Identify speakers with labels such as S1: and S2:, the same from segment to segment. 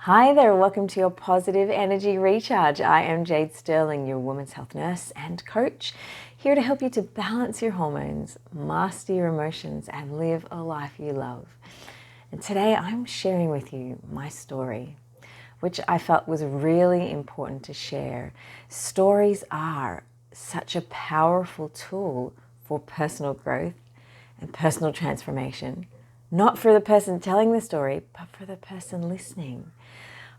S1: Hi there, welcome to your Positive Energy Recharge. I am Jade Sterling, your women's health nurse and coach, here to help you to balance your hormones, master your emotions, and live a life you love. And today I'm sharing with you my story, which I felt was really important to share. Stories are such a powerful tool for personal growth and personal transformation. Not for the person telling the story, but for the person listening.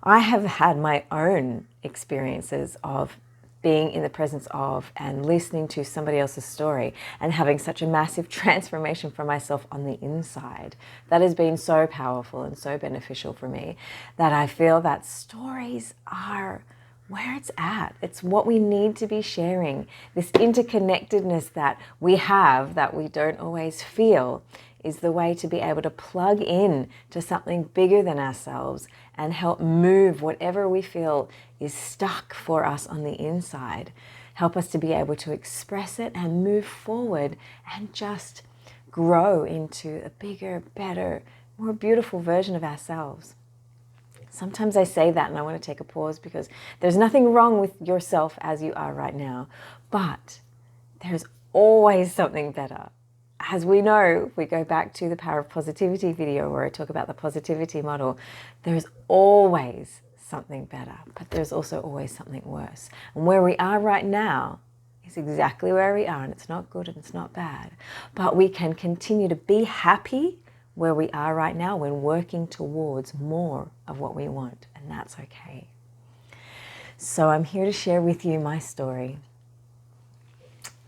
S1: I have had my own experiences of being in the presence of and listening to somebody else's story and having such a massive transformation for myself on the inside. That has been so powerful and so beneficial for me that I feel that stories are where it's at. It's what we need to be sharing. This interconnectedness that we have that we don't always feel is the way to be able to plug in to something bigger than ourselves and help move whatever we feel is stuck for us on the inside. Help us to be able to express it and move forward and just grow into a bigger, better, more beautiful version of ourselves. Sometimes I say that and I want to take a pause because there's nothing wrong with yourself as you are right now, but there's always something better. As we know, if we go back to the Power of Positivity video where I talk about the positivity model, there's always something better, but there's also always something worse. And where we are right now is exactly where we are, and it's not good and it's not bad. But we can continue to be happy where we are right now when working towards more of what we want, and that's okay. So I'm here to share with you my story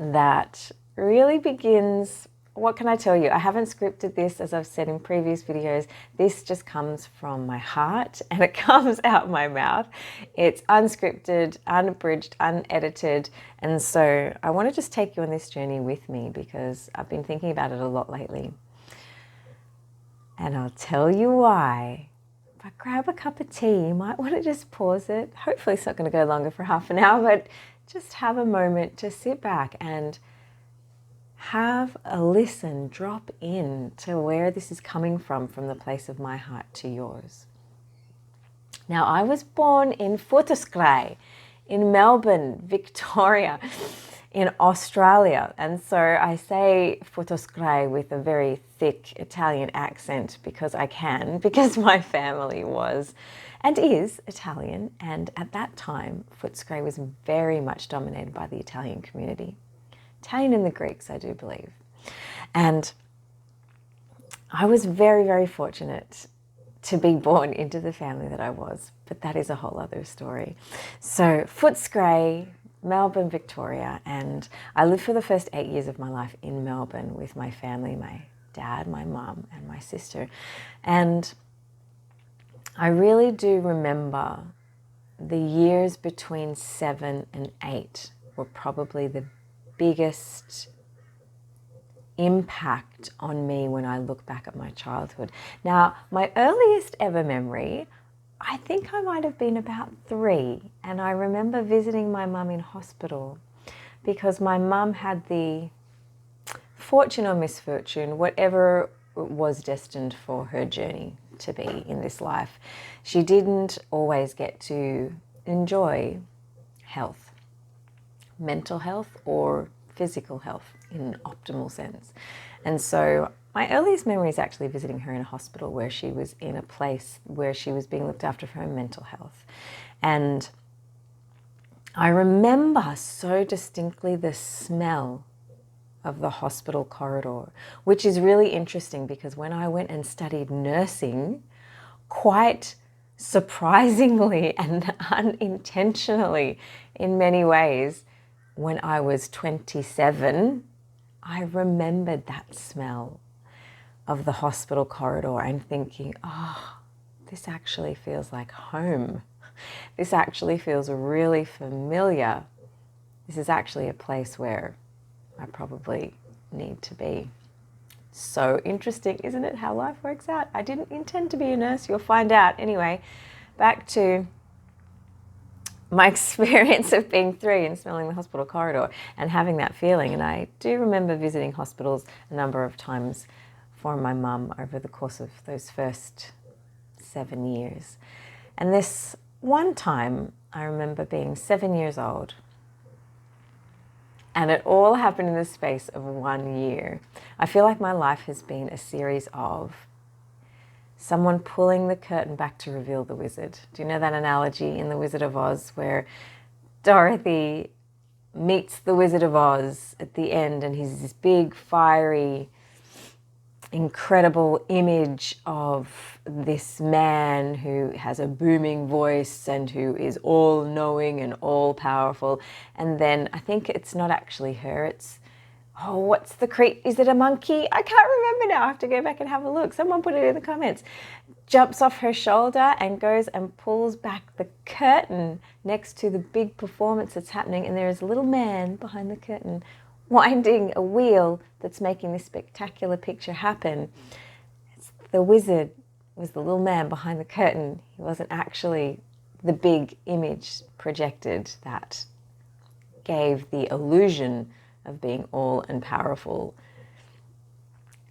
S1: that really begins, what can I tell you? I haven't scripted this, as I've said in previous videos. This just comes from my heart and it comes out my mouth. It's unscripted, unabridged, unedited. And so I want to just take you on this journey with me because I've been thinking about it a lot lately. And I'll tell you why. But grab a cup of tea. You might want to just pause it. Hopefully it's not going to go longer for half an hour, but just have a moment to sit back and have a listen, drop in to where this is coming from the place of my heart to yours. Now, I was born in Footscray in Melbourne, Victoria, in Australia. And so I say Footscray with a very thick Italian accent because I can, because my family was and is Italian. And at that time, Footscray was very much dominated by the Italian community. Italian and the Greeks, I do believe. And I was very, very fortunate to be born into the family that I was, but that is a whole other story. So Footscray, Melbourne, Victoria, and I lived for the first 8 years of my life in Melbourne with my family, my dad, my mum, and my sister. And I really do remember the years between 7 and 8 were probably the biggest impact on me when I look back at my childhood. Now, my earliest ever memory, I think I might have been about 3, and I remember visiting my mum in hospital because my mum had the fortune or misfortune, whatever was destined for her journey to be in this life. She didn't always get to enjoy health. Mental health or physical health in an optimal sense. And so my earliest memory is actually visiting her in a hospital where she was in a place where she was being looked after for her mental health. And I remember so distinctly the smell of the hospital corridor, which is really interesting because when I went and studied nursing, quite surprisingly and unintentionally in many ways, when I was 27, I remembered that smell of the hospital corridor and thinking, oh, this actually feels like home. This actually feels really familiar. This is actually a place where I probably need to be. So interesting, isn't it, how life works out? I didn't intend to be a nurse, you'll find out. Anyway, back to my experience of being 3 and smelling the hospital corridor and having that feeling. And I do remember visiting hospitals a number of times for my mum over the course of those first 7 years. And this one time, I remember being 7 years old, and it all happened in the space of 1 year. I feel like my life has been a series of someone pulling the curtain back to reveal the wizard. Do you know that analogy in The Wizard of Oz where Dorothy meets the Wizard of Oz at the end, and he's this big, fiery, incredible image of this man who has a booming voice and who is all-knowing and all-powerful. And then I think it's not actually her, it's, oh, what's the creature? Is it a monkey? I can't remember now. I have to go back and have a look. Someone put it in the comments. Jumps off her shoulder and goes and pulls back the curtain next to the big performance that's happening, and there is a little man behind the curtain winding a wheel that's making this spectacular picture happen. The wizard was the little man behind the curtain. He wasn't actually the big image projected that gave the illusion of being all and powerful.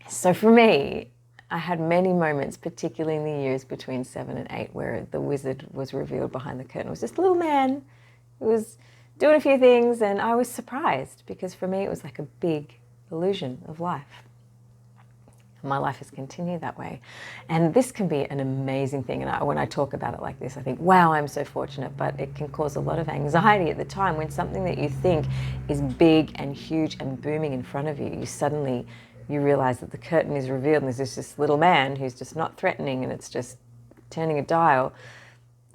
S1: So for me, I had many moments, particularly in the years between 7 and 8, where the wizard was revealed behind the curtain. It was just a little man who was doing a few things, and I was surprised because for me it was like a big illusion of life. My life has continued that way. And this can be an amazing thing. And when I talk about it like this, I think, wow, I'm so fortunate. But it can cause a lot of anxiety at the time when something that you think is big and huge and booming in front of you, you realize that the curtain is revealed and there's this little man who's just not threatening and it's just turning a dial.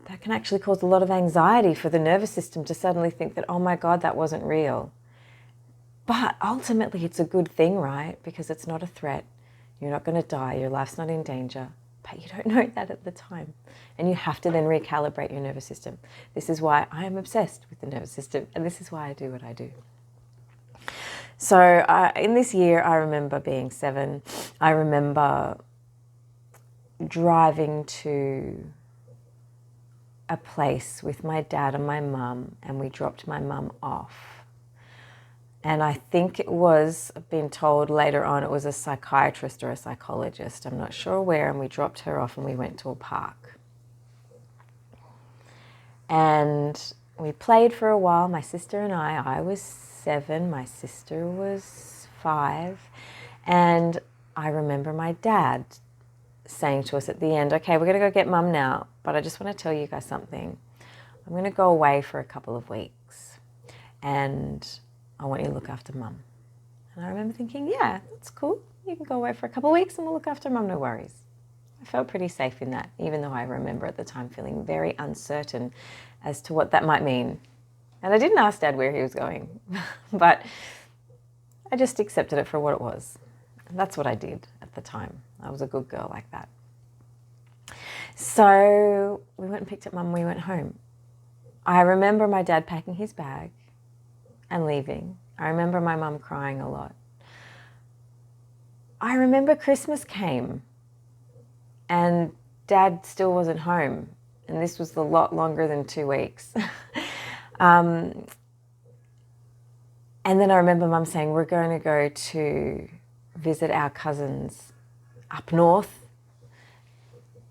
S1: That can actually cause a lot of anxiety for the nervous system to suddenly think that, oh my God, that wasn't real. But ultimately it's a good thing, right? Because it's not a threat. You're not going to die. Your life's not in danger. But you don't know that at the time. And you have to then recalibrate your nervous system. This is why I am obsessed with the nervous system. And this is why I do what I do. So in this year, I remember being 7. I remember driving to a place with my dad and my mum, and we dropped my mum off. And I think it was, I've been told later on, it was a psychiatrist or a psychologist. I'm not sure where, and we dropped her off and we went to a park. And we played for a while, my sister and I was 7, my sister was 5, and I remember my dad saying to us at the end, okay, we're going to go get mum now, but I just want to tell you guys something. I'm going to go away for a couple of weeks, and I want you to look after mum. And I remember thinking, yeah, that's cool. You can go away for a couple of weeks and we'll look after mum, no worries. I felt pretty safe in that, even though I remember at the time feeling very uncertain as to what that might mean. And I didn't ask Dad where he was going, but I just accepted it for what it was. And that's what I did at the time. I was a good girl like that. So we went and picked up mum, we went home. I remember my dad packing his bag and leaving. I remember my mum crying a lot. I remember Christmas came and Dad still wasn't home. And this was a lot longer than 2 weeks. And then I remember Mum saying, we're going to go to visit our cousins up north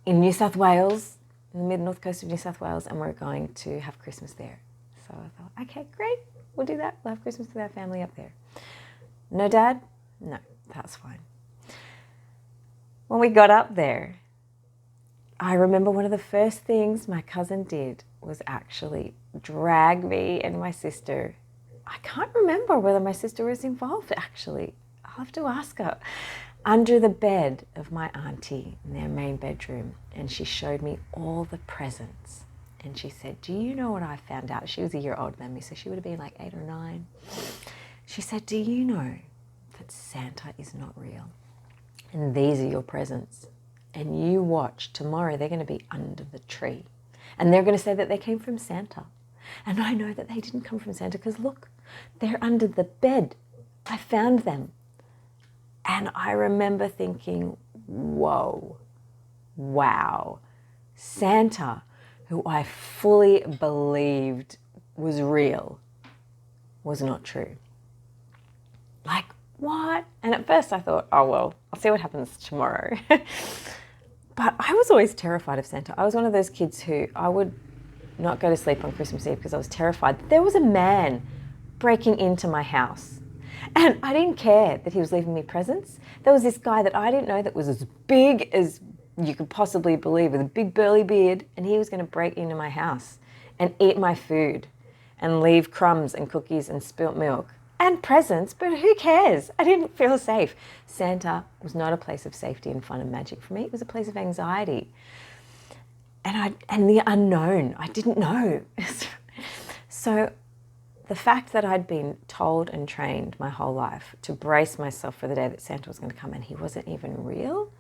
S1: in New South Wales, in the mid-north coast of New South Wales, and we're going to have Christmas there. So I thought, okay, great, we'll do that. We'll have Christmas with our family up there. No, Dad? No, that's fine. When we got up there, I remember one of the first things my cousin did was actually drag me and my sister. I can't remember whether my sister was involved, actually. I'll have to ask her. Under the bed of my auntie in their main bedroom, and she showed me all the presents. And she said, do you know what I found out? She was a year older than me, so she would have been like 8 or 9. She said, do you know that Santa is not real? And these are your presents. And you watch, tomorrow they're going to be under the tree. And they're going to say that they came from Santa. And I know that they didn't come from Santa because look, they're under the bed. I found them. And I remember thinking, whoa, wow, Santa, who I fully believed was real, was not true. Like, what? And at first I thought, oh, well, I'll see what happens tomorrow. But But I was always terrified of Santa. I was one of those kids who I would not go to sleep on Christmas Eve because I was terrified. There was a man breaking into my house. And I didn't care that he was leaving me presents. There was this guy that I didn't know that was as big as you could possibly believe, with a big burly beard, and he was going to break into my house and eat my food and leave crumbs and cookies and spilt milk and presents, but who cares? I didn't feel safe. Santa was not a place of safety and fun and magic for me. It was a place of anxiety. And the unknown, I didn't know. So the fact that I'd been told and trained my whole life to brace myself for the day that Santa was going to come and he wasn't even real,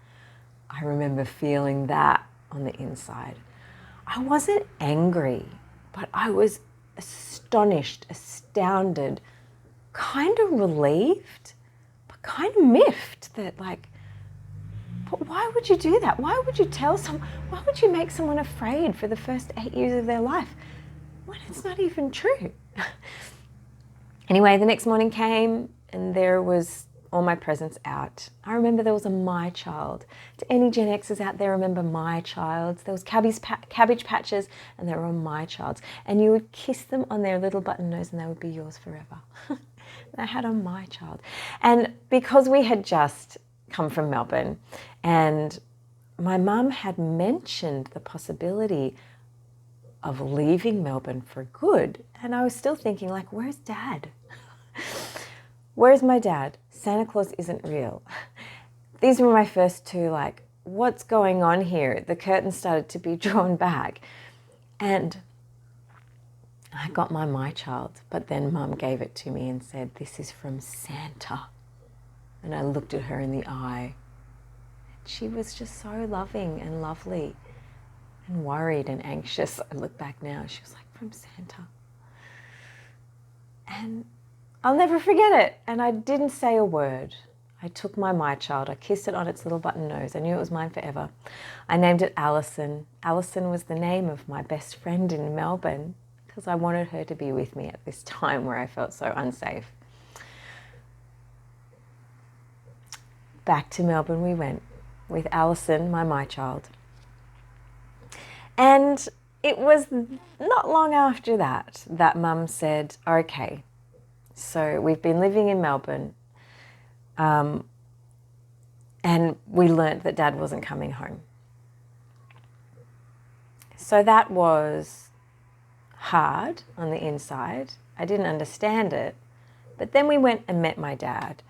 S1: I remember feeling that on the inside. I wasn't angry, but I was astonished, astounded, kind of relieved, but kind of miffed that, like, but why would you do that? Why would you why would you make someone afraid for the first 8 years of their life when it's not even true? Anyway, the next morning came and there was all my presents out. I remember there was a My Child. To any Gen Xers out there, remember My Childs? There was cabbage patches and they were on My Childs. And you would kiss them on their little button nose and they would be yours forever. I had a My Child. And because we had just come from Melbourne and my mum had mentioned the possibility of leaving Melbourne for good. And I was still thinking, like, where's Dad? Where's my dad? Santa Claus isn't real. These were my first two, like, what's going on here? The curtain started to be drawn back. And I got my Child, but then Mum gave it to me and said, this is from Santa. And I looked at her in the eye. She was just so loving and lovely and worried and anxious. I look back now, she was like, from Santa. And I'll never forget it. And I didn't say a word. I took my Child, I kissed it on its little button nose. I knew it was mine forever. I named it Alison. Alison was the name of my best friend in Melbourne because I wanted her to be with me at this time where I felt so unsafe. Back to Melbourne we went with Alison, my Child. And it was not long after that that Mum said, okay, so we've been living in Melbourne and we learnt that Dad wasn't coming home. So that was hard on the inside. I didn't understand it. But then we went and met my dad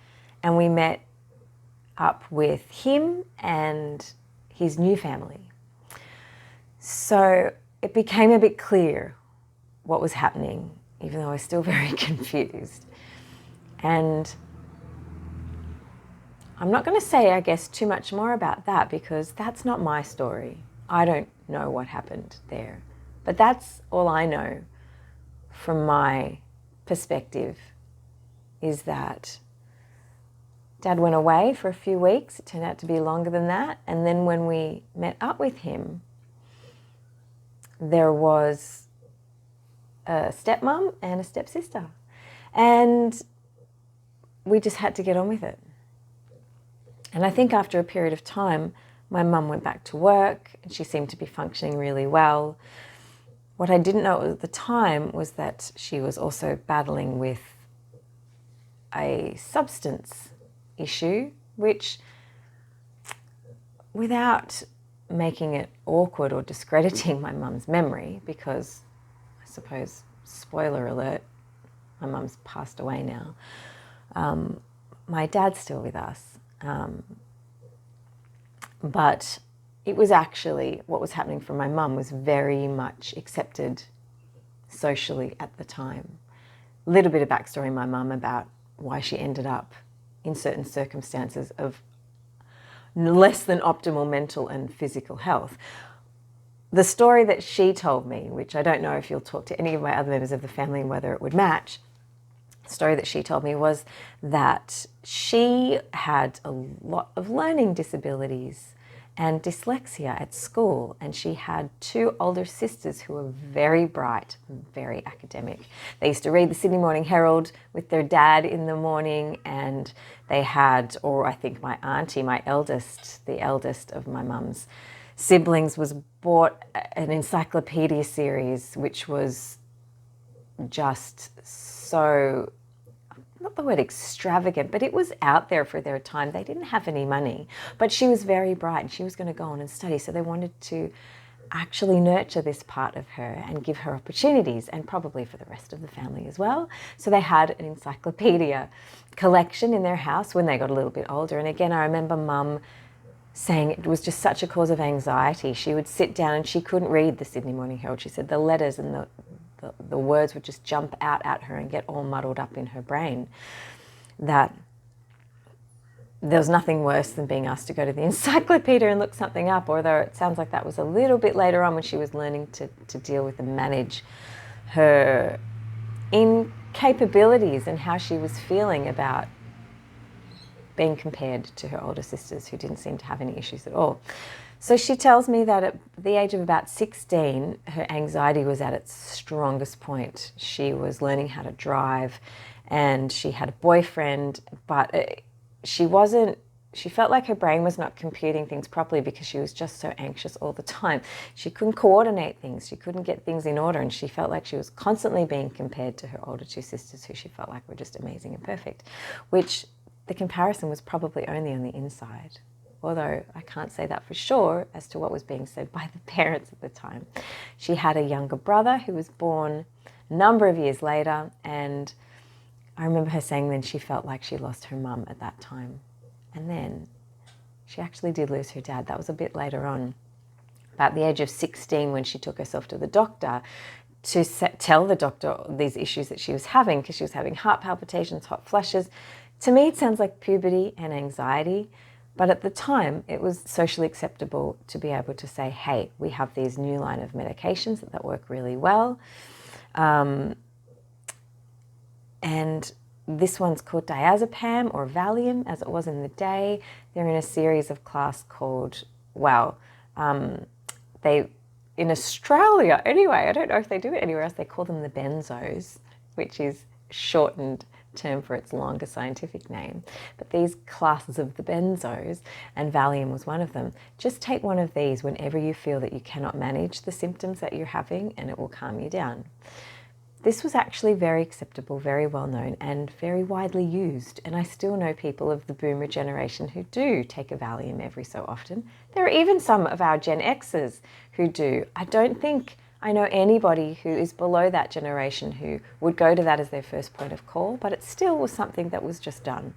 S1: and we met up with him and his new family. So it became a bit clear what was happening, even though I was still very confused. And I'm not going to say, I guess, too much more about that because that's not my story. I don't know what happened there. But that's all I know from my perspective is that Dad went away for a few weeks. It turned out to be longer than that. And then when we met up with him, there was a stepmom and a stepsister. And we just had to get on with it. And I think after a period of time, my mum went back to work and she seemed to be functioning really well. What I didn't know at the time was that she was also battling with a substance issue, which, without making it awkward or discrediting my mum's memory, because I suppose, spoiler alert, my mum's passed away now. My dad's still with us. But it was actually, what was happening for my mum was very much accepted socially at the time. A little bit of backstory on my mum about why she ended up in certain circumstances of less than optimal mental and physical health. The story that she told me, which I don't know if you'll talk to any of my other members of the family and whether it would match, the story that she told me was that she had a lot of learning disabilities and dyslexia at school. And she had two older sisters who were very bright, very academic. They used to read the Sydney Morning Herald with their dad in the morning, and they had, or I think my auntie, my eldest, the eldest of my mum's siblings, was bought an encyclopedia series, which was just so, not the word extravagant, but it was out there for their time. They didn't have any money, but she was very bright and she was going to go on and study. So they wanted to actually nurture this part of her and give her opportunities, and probably for the rest of the family as well. So they had an encyclopedia collection in their house when they got a little bit older. And again, I remember Mum saying it was just such a cause of anxiety. She would sit down and she couldn't read the Sydney Morning Herald. She said the letters and the words would just jump out at her and get all muddled up in her brain. That there was nothing worse than being asked to go to the encyclopedia and look something up, although it sounds like that was a little bit later on when she was learning to deal with and manage her incapabilities and how she was feeling about being compared to her older sisters who didn't seem to have any issues at all. So she tells me that at the age of about 16, her anxiety was at its strongest point. She was learning how to drive and she had a boyfriend, but she felt like her brain was not computing things properly because she was just so anxious all the time. She couldn't coordinate things. She couldn't get things in order, and she felt like she was constantly being compared to her older two sisters who she felt like were just amazing and perfect, which the comparison was probably only on the inside. Although I can't say that for sure as to what was being said by the parents at the time. She had a younger brother who was born a number of years later, and I remember her saying then she felt like she lost her mum at that time. And then she actually did lose her dad. That was a bit later on, about the age of 16, when she took herself to the doctor to tell the doctor these issues that she was having, because she was having heart palpitations, hot flushes. To me, it sounds like puberty and anxiety. But at the time, it was socially acceptable to be able to say, hey, we have these new line of medications that work really well. And this one's called diazepam or Valium, as it was in the day. They're in a series of class called, in Australia, anyway, I don't know if they do it anywhere else, they call them the benzos, which is shortened term for its longer scientific name. But these classes of the benzos, and Valium was one of them, just take one of these whenever you feel that you cannot manage the symptoms that you're having, and it will calm you down. This was actually very acceptable, very well known, and very widely used. And I still know people of the boomer generation who do take a Valium every so often. There are even some of our Gen Xers who do. I don't think I know anybody who is below that generation who would go to that as their first point of call, but it still was something that was just done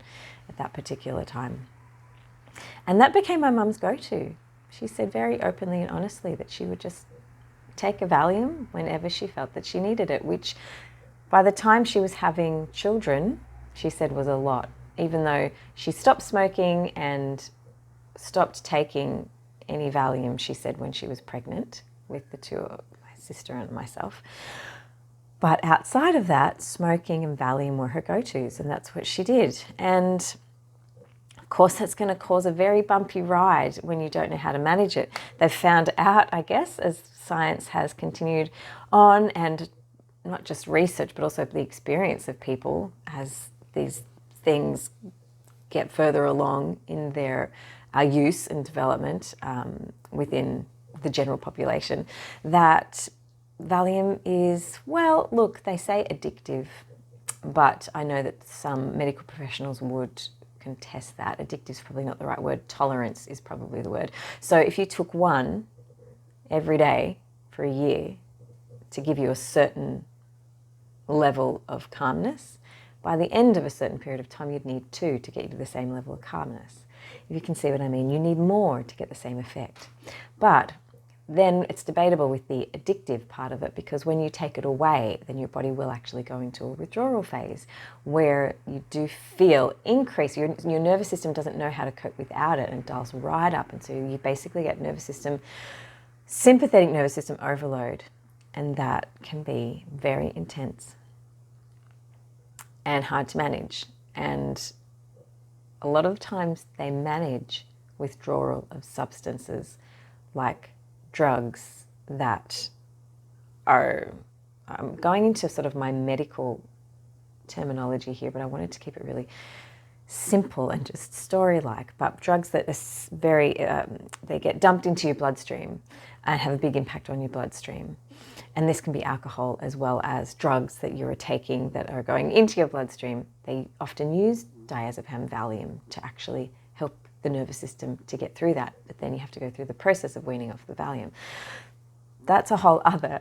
S1: at that particular time. And that became my mum's go-to. She said very openly and honestly that she would just take a Valium whenever she felt that she needed it, which by the time she was having children, she said was a lot, even though she stopped smoking and stopped taking any Valium, she said, when she was pregnant with the two, my sister and myself. But outside of that, smoking and Valium were her go-tos, and that's what she did. And of course, that's going to cause a very bumpy ride when you don't know how to manage it. They've found out, I guess, as science has continued on, and not just research, but also the experience of people as these things get further along in their use and development within the general population, that Valium is, well, look, they say addictive, but I know that some medical professionals would contest that. Addictive is probably not the right word. Tolerance is probably the word. So if you took one every day for a year to give you a certain level of calmness, by the end of a certain period of time, you'd need two to get you to the same level of calmness. If you can see what I mean, you need more to get the same effect. But then it's debatable with the addictive part of it, because when you take it away, then your body will actually go into a withdrawal phase where you do feel increase. Your nervous system doesn't know how to cope without it and dials right up. And so you basically get sympathetic nervous system overload. And that can be very intense and hard to manage. And a lot of times they manage withdrawal of substances like drugs that are, I'm going into sort of my medical terminology here, but I wanted to keep it really simple and just story-like, but drugs that are very, they get dumped into your bloodstream and have a big impact on your bloodstream. And this can be alcohol as well as drugs that you're taking that are going into your bloodstream. They often use diazepam Valium to actually help the nervous system to get through that, but then you have to go through the process of weaning off the Valium. That's a whole other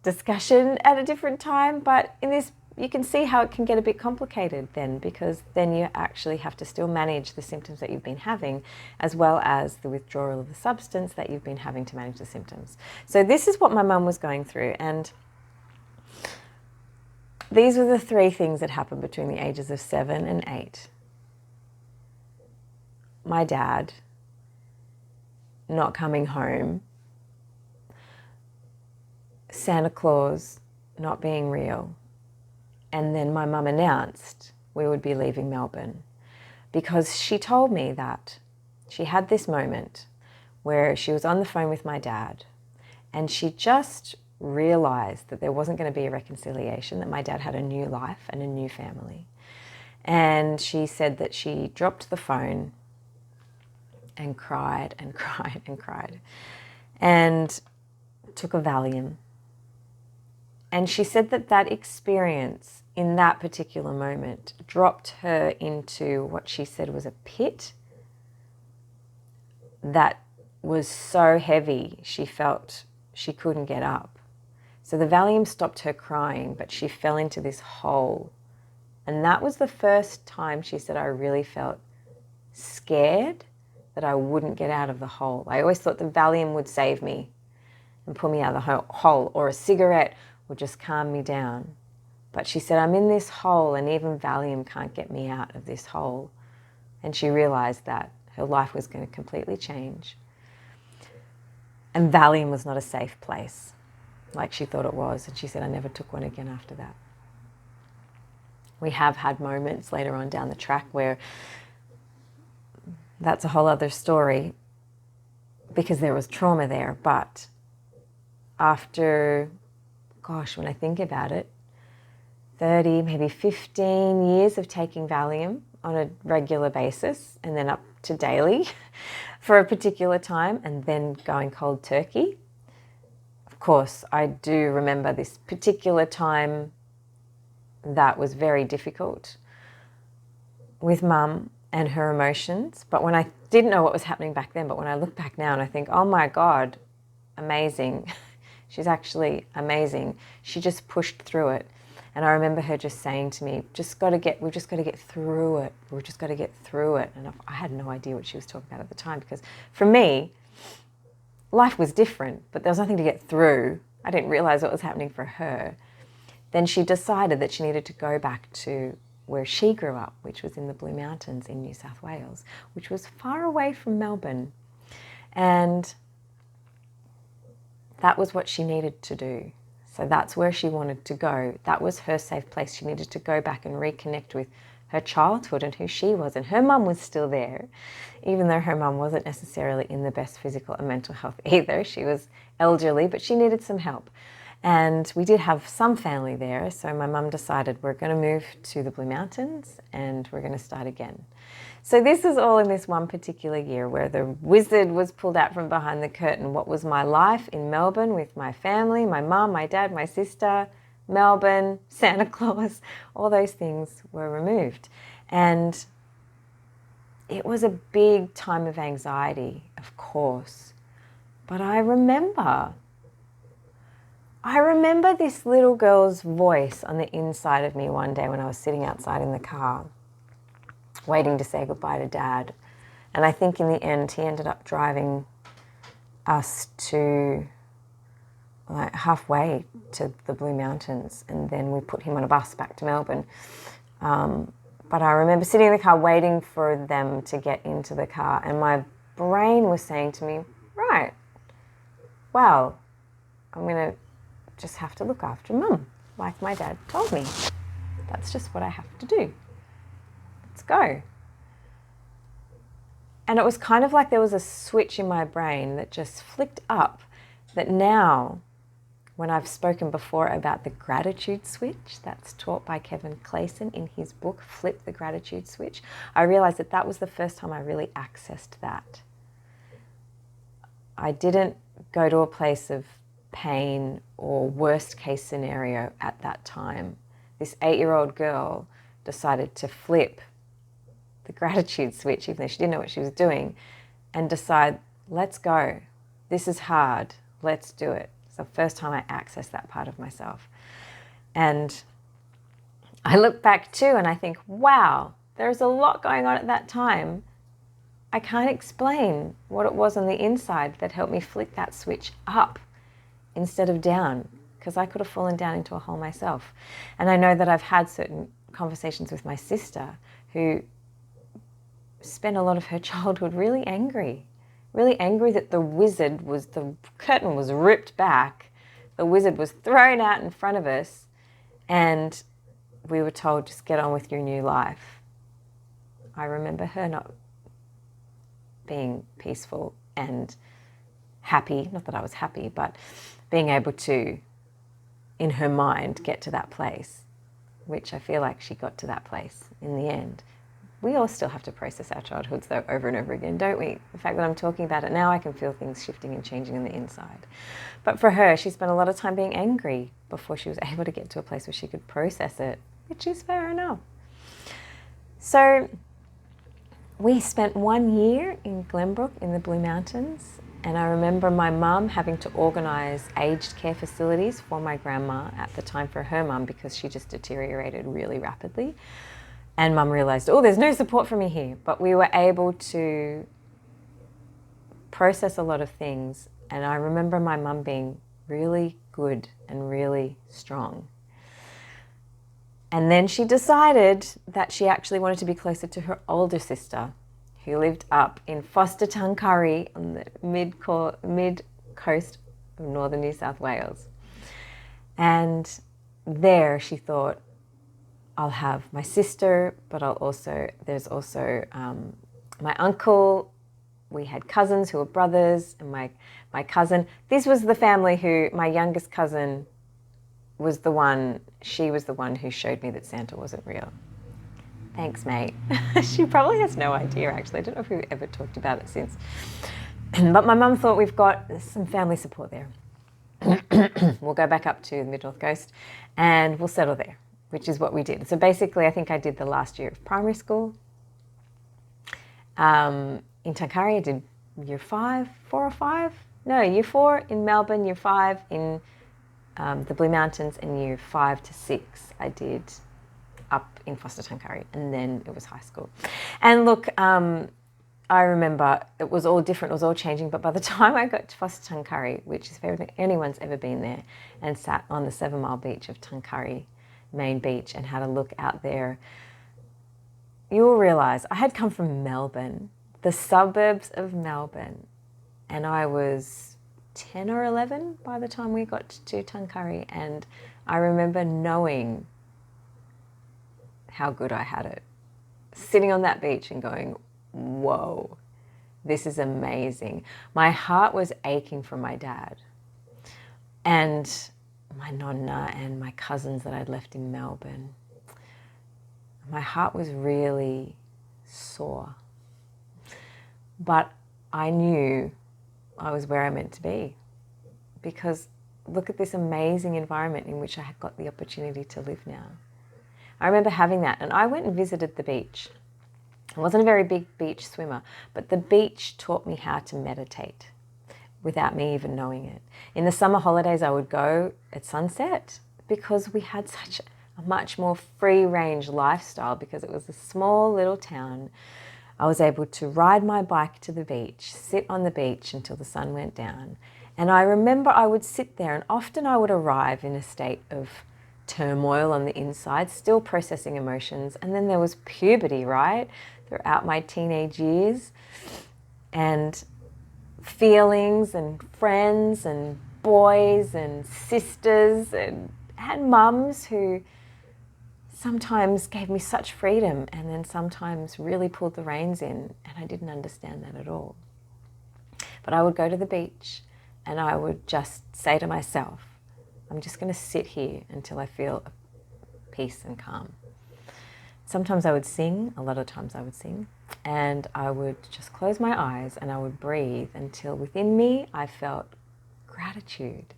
S1: discussion at a different time, but in this you can see how it can get a bit complicated then, because then you actually have to still manage the symptoms that you've been having, as well as the withdrawal of the substance that you've been having to manage the symptoms. So this is what my mum was going through, and these were the three things that happened between the ages of 7 and 8. My dad not coming home, Santa Claus not being real, and then my mum announced we would be leaving Melbourne, because she told me that she had this moment where she was on the phone with my dad and she just realized that there wasn't going to be a reconciliation, that my dad had a new life and a new family. And she said that she dropped the phone and cried and cried and cried and took a Valium. And she said that that experience in that particular moment dropped her into what she said was a pit that was so heavy she felt she couldn't get up. So the Valium stopped her crying, but she fell into this hole. And that was the first time she said I really felt scared that I wouldn't get out of the hole. I always thought the Valium would save me and pull me out of the hole, or a cigarette would just calm me down. But she said, I'm in this hole and even Valium can't get me out of this hole. And she realized that her life was going to completely change. And Valium was not a safe place like she thought it was. And she said, I never took one again after that. We have had moments later on down the track where that's a whole other story, because there was trauma there. But after, gosh, when I think about it, 30, maybe 15 years of taking Valium on a regular basis, and then up to daily for a particular time, and then going cold turkey. Of course, I do remember this particular time that was very difficult with Mum and her emotions. But when I didn't know what was happening back then, but when I look back now and I think, oh my God, amazing. She's actually amazing. She just pushed through it. And I remember her just saying to me, we've just got to get through it. We've just got to get through it. And I had no idea what she was talking about at the time, because for me, life was different, but there was nothing to get through. I didn't realize what was happening for her. Then she decided that she needed to go back to where she grew up, which was in the Blue Mountains in New South Wales, which was far away from Melbourne. And that was what she needed to do. So that's where she wanted to go. That was her safe place. She needed to go back and reconnect with her childhood and who she was. And her mum was still there, even though her mum wasn't necessarily in the best physical and mental health either. She was elderly, but she needed some help. And we did have some family there. So my mum decided we're going to move to the Blue Mountains and we're going to start again. So this is all in this one particular year where the wizard was pulled out from behind the curtain. What was my life in Melbourne with my family, my mum, my dad, my sister, Melbourne, Santa Claus, all those things were removed. And it was a big time of anxiety, of course. But I remember this little girl's voice on the inside of me one day when I was sitting outside in the car, waiting to say goodbye to Dad. And I think in the end, he ended up driving us to like halfway to the Blue Mountains, and then we put him on a bus back to Melbourne. But I remember sitting in the car waiting for them to get into the car, and my brain was saying to me, right, well, I'm going to just have to look after Mum, like my dad told me. That's just what I have to do. Let's go. And it was kind of like there was a switch in my brain that just flicked up, that now, when I've spoken before about the gratitude switch that's taught by Kevin Clayson in his book, Flip the Gratitude Switch, I realized that that was the first time I really accessed that. I didn't go to a place of pain or worst case scenario at that time. This 8-year-old girl decided to flip the gratitude switch, even though she didn't know what she was doing, and decide, let's go. This is hard. Let's do it. It's the first time I accessed that part of myself. And I look back too and I think, wow, there's a lot going on at that time. I can't explain what it was on the inside that helped me flick that switch up instead of down, because I could have fallen down into a hole myself. And I know that I've had certain conversations with my sister who spent a lot of her childhood really angry that the curtain was ripped back, the wizard was thrown out in front of us, and we were told, just get on with your new life. I remember her not being peaceful and happy, not that I was happy, but being able to, in her mind, get to that place, which I feel like she got to that place in the end. We all still have to process our childhoods, though, over and over again, don't we? The fact that I'm talking about it now, I can feel things shifting and changing on the inside. But for her, she spent a lot of time being angry before she was able to get to a place where she could process it, which is fair enough. So we spent 1 year in Glenbrook in the Blue Mountains, and I remember my mum having to organise aged care facilities for my grandma at the time for her mum, because she just deteriorated really rapidly. And Mum realised, oh, there's no support for me here. But we were able to process a lot of things. And I remember my mum being really good and really strong. And then she decided that she actually wanted to be closer to her older sister, who lived up in Foster Tuncurry on the mid-coast of northern New South Wales. And there she thought, I'll have my sister, but there's also my uncle. We had cousins who were brothers, and my cousin. This was the family who, my youngest cousin was the one, she was the one who showed me that Santa wasn't real. Thanks, mate. She probably has no idea, actually. I don't know if we've ever talked about it since. But my mum thought, we've got some family support there. We'll go back up to the Mid-North Coast and we'll settle there, which is what we did. So basically, I think I did the last year of primary school. In Tuncurry, I did year 4 or 5. No, year 4 in Melbourne, year 5 in the Blue Mountains, and year 5 to 6 I did up in Foster Tuncurry, and then it was high school. And look, I remember it was all different, it was all changing, but by the time I got to Foster Tuncurry, which is if anyone's ever been there and sat on the 7 Mile beach of Tuncurry, main beach, and had a look out there, you will realise I had come from Melbourne, the suburbs of Melbourne, and I was 10 or 11 by the time we got to Tuncurry, and I remember knowing how good I had it, sitting on that beach and going, whoa, this is amazing. My heart was aching for my dad and my nonna and my cousins that I'd left in Melbourne. My heart was really sore, but I knew I was where I meant to be, because look at this amazing environment in which I had got the opportunity to live now. I remember having that, and I went and visited the beach. I wasn't a very big beach swimmer, but the beach taught me how to meditate without me even knowing it. In the summer holidays, I would go at sunset because we had such a much more free-range lifestyle, because it was a small little town. I was able to ride my bike to the beach, sit on the beach until the sun went down. And I remember I would sit there, and often I would arrive in a state of turmoil on the inside, still processing emotions. And then there was puberty, right? Throughout my teenage years, and feelings and friends and boys and sisters, and had mums who sometimes gave me such freedom and then sometimes really pulled the reins in, and I didn't understand that at all. But I would go to the beach and I would just say to myself, I'm just going to sit here until I feel peace and calm. Sometimes I would sing, a lot of times I would sing, and I would just close my eyes and I would breathe until within me I felt gratitude.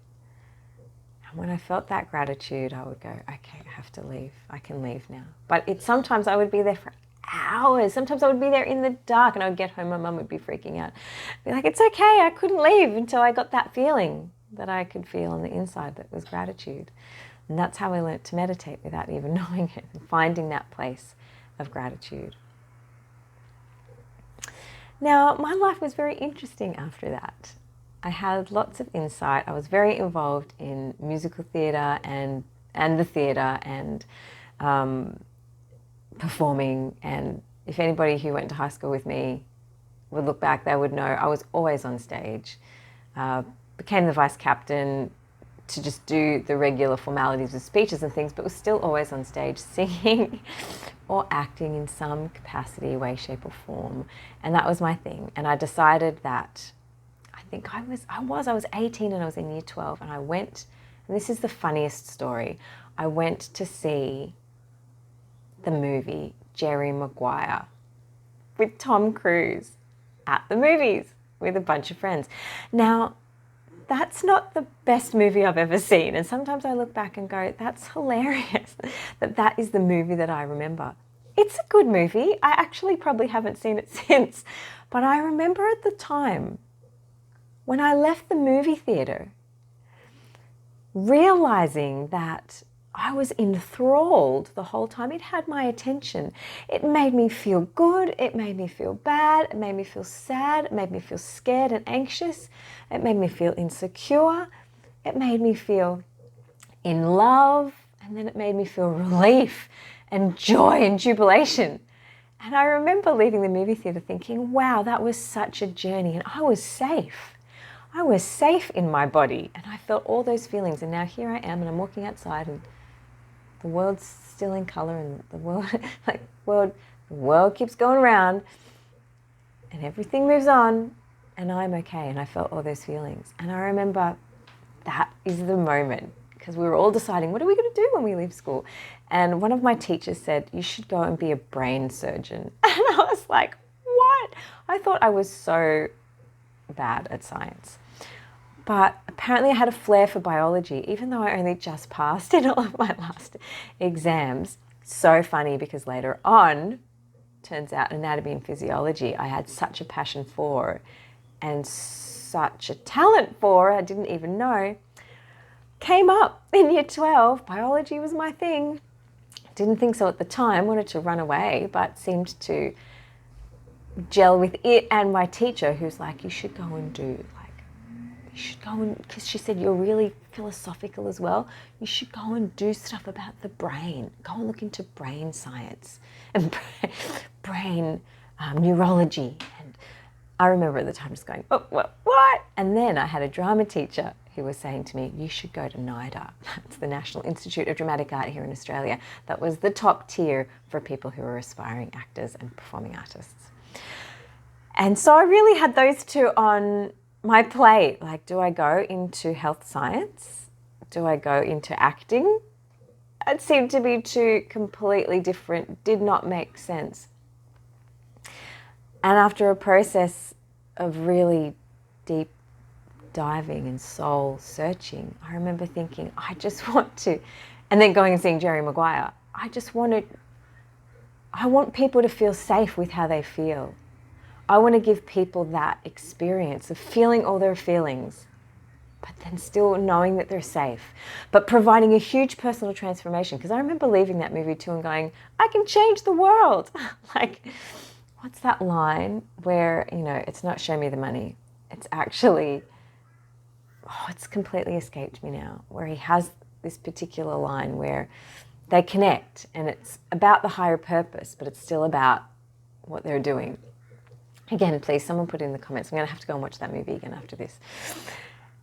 S1: And when I felt that gratitude, I would go, okay, I have to leave. I can leave now. But sometimes I would be there for hours. Sometimes I would be there in the dark and I would get home, my mum would be freaking out. Be like, it's okay, I couldn't leave until I got that feeling that I could feel on the inside that was gratitude. And that's how I learnt to meditate without even knowing it, and finding that place of gratitude. Now, my life was very interesting after that. I had lots of insight. I was very involved in musical theatre and the theatre and performing. And if anybody who went to high school with me would look back, they would know I was always on stage. Became the vice captain to just do the regular formalities of speeches and things, but was still always on stage singing or acting in some capacity, way, shape or form. And that was my thing. And I decided that, I think I was 18 and I was in year 12, and I went, and this is the funniest story, I went to see the movie Jerry Maguire with Tom Cruise at the movies with a bunch of friends. Now, that's not the best movie I've ever seen. And sometimes I look back and go, that's hilarious that is the movie that I remember. It's a good movie. I actually probably haven't seen it since. But I remember at the time, when I left the movie theatre, realizing that I was enthralled the whole time. It had my attention. It made me feel good. It made me feel bad. It made me feel sad. It made me feel scared and anxious. It made me feel insecure. It made me feel in love. And then it made me feel relief and joy and jubilation. And I remember leaving the movie theatre thinking, wow, that was such a journey. And I was safe. I was safe in my body. And I felt all those feelings. And now here I am, and I'm walking outside, and the world's still in colour, and the world keeps going around, and everything moves on, and I'm okay, and I felt all those feelings. And I remember that is the moment, because we were all deciding, what are we going to do when we leave school? And one of my teachers said, you should go and be a brain surgeon. And I was like, what? I thought I was so bad at science. But apparently I had a flair for biology, even though I only just passed in all of my last exams. So funny, because later on, turns out anatomy and physiology I had such a passion for and such a talent for, I didn't even know. Came up in year 12, biology was my thing. Didn't think so at the time, wanted to run away, but seemed to gel with it and my teacher, who's like, you should go and do, because she said, you're really philosophical as well. You should go and do stuff about the brain. Go and look into brain science and brain neurology. And I remember at the time just going, oh, what? And then I had a drama teacher who was saying to me, you should go to NIDA. That's the National Institute of Dramatic Art here in Australia. That was the top tier for people who were aspiring actors and performing artists. And so I really had those two on my plate. Like, do I go into health science? Do I go into acting? It seemed to be two completely different, did not make sense. And after a process of really deep diving and soul searching, I remember thinking, I just want to, and then going and seeing Jerry Maguire, I want people to feel safe with how they feel. I want to give people that experience of feeling all their feelings, but then still knowing that they're safe, but providing a huge personal transformation. Because I remember leaving that movie too and going, I can change the world. Like, what's that line where, it's not show me the money. It's actually, it's completely escaped me now, where he has this particular line where they connect and it's about the higher purpose, but it's still about what they're doing. Again, please, someone put in the comments. I'm going to have to go and watch that movie again after this.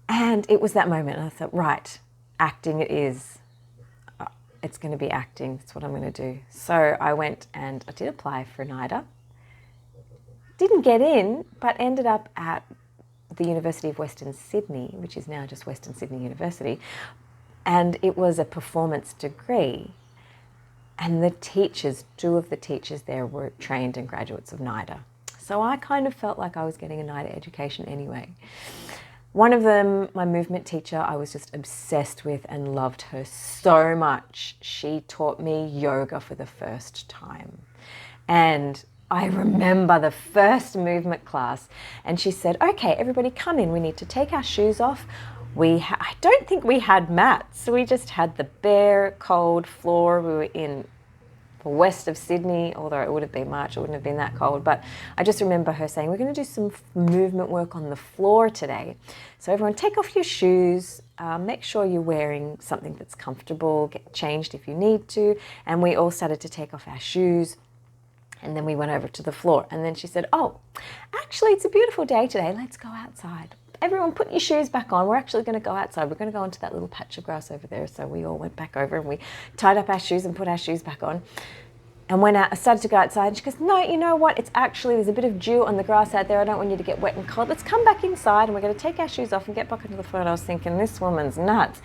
S1: And it was that moment. And I thought, right, acting it is. it's going to be acting. That's what I'm going to do. So I went and I did apply for NIDA. Didn't get in, but ended up at the University of Western Sydney, which is now just Western Sydney University. And it was a performance degree. And the teachers, 2 of the teachers there were trained and graduates of NIDA. So I kind of felt like I was getting a NIDA education anyway. One of them, my movement teacher, I was just obsessed with and loved her so much. She taught me yoga for the first time. And I remember the first movement class, and she said, okay, everybody come in. We need to take our shoes off. I don't think we had mats. We just had the bare, cold floor. We were in the west of Sydney, although it would have been March, it wouldn't have been that cold. But I just remember her saying, we're going to do some movement work on the floor today. So everyone take off your shoes, make sure you're wearing something that's comfortable, get changed if you need to. And we all started to take off our shoes. And then we went over to the floor. And then she said, oh, actually, it's a beautiful day today. Let's go outside. Everyone put your shoes back on. We're actually going to go outside. We're going to go onto that little patch of grass over there. So we all went back over and we tied up our shoes and put our shoes back on. And when I started to go outside, and she goes, no, you know what? It's actually, there's a bit of dew on the grass out there. I don't want you to get wet and cold. Let's come back inside and we're going to take our shoes off and get back onto the floor. And I was thinking, this woman's nuts.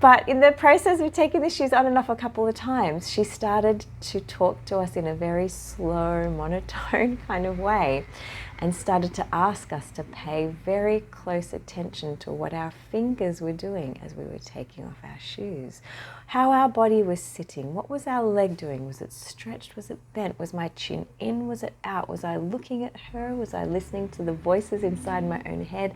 S1: But in the process of taking the shoes on and off a couple of times, she started to talk to us in a very slow, monotone kind of way, and started to ask us to pay very close attention to what our fingers were doing as we were taking off our shoes, how our body was sitting, what was our leg doing, was it stretched, was it bent, was my chin in, was it out, was I looking at her, was I listening to the voices inside my own head?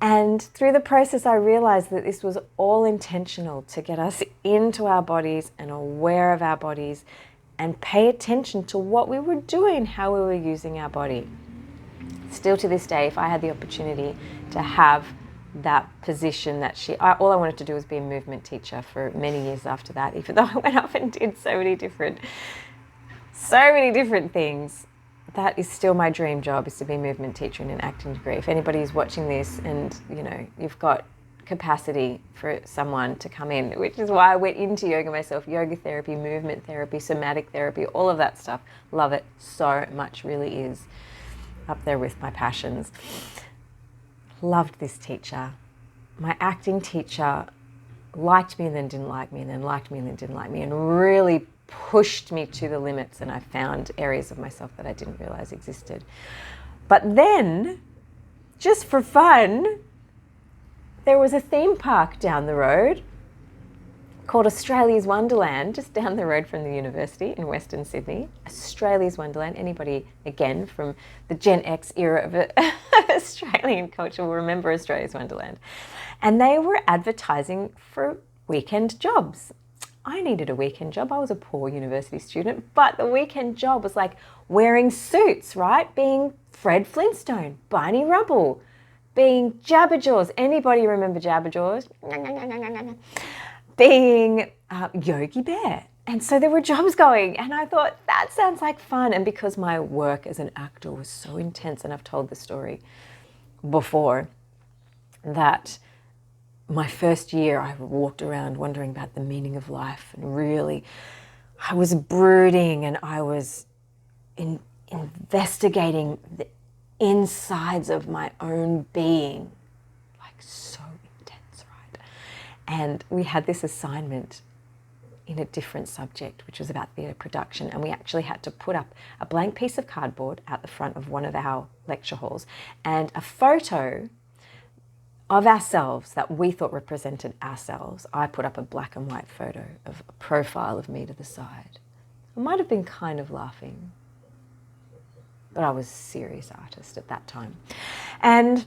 S1: And through the process, I realized that this was all intentional to get us into our bodies and aware of our bodies and pay attention to what we were doing, how we were using our body. Still to this day, if I had the opportunity to have that position that all I wanted to do was be a movement teacher for many years after that, even though I went off and did so many different things. That is still my dream job, is to be a movement teacher in an acting degree. If anybody is watching this and, you know, you've got capacity for someone to come in, which is why I went into yoga myself, yoga therapy, movement therapy, somatic therapy, all of that stuff. Love it so much, really is up there with my passions. Loved this teacher. My acting teacher liked me and then didn't like me, and then liked me and then didn't like me, and really pushed me to the limits, and I found areas of myself that I didn't realize existed. But then, just for fun, there was a theme park down the road called Australia's Wonderland, just down the road from the university in Western Sydney. Australia's Wonderland. Anybody, again, from the Gen X era of Australian culture will remember Australia's Wonderland. And they were advertising for weekend jobs. I needed a weekend job. I was a poor university student, but the weekend job was like wearing suits, right? Being Fred Flintstone, Barney Rubble, being Jabberjaws. Anybody remember Jabberjaws? Being Yogi Bear. And so there were jobs going, and I thought, that sounds like fun. And because my work as an actor was so intense, and I've told the story before, that my first year I walked around wondering about the meaning of life, and really I was brooding, and I was investigating the insides of my own being, like so intense, right? And we had this assignment in a different subject, which was about theatre production, and we actually had to put up a blank piece of cardboard out the front of one of our lecture halls and a photo of ourselves that we thought represented ourselves. I put up a black and white photo of a profile of me to the side. I might have been kind of laughing, but I was a serious artist at that time. And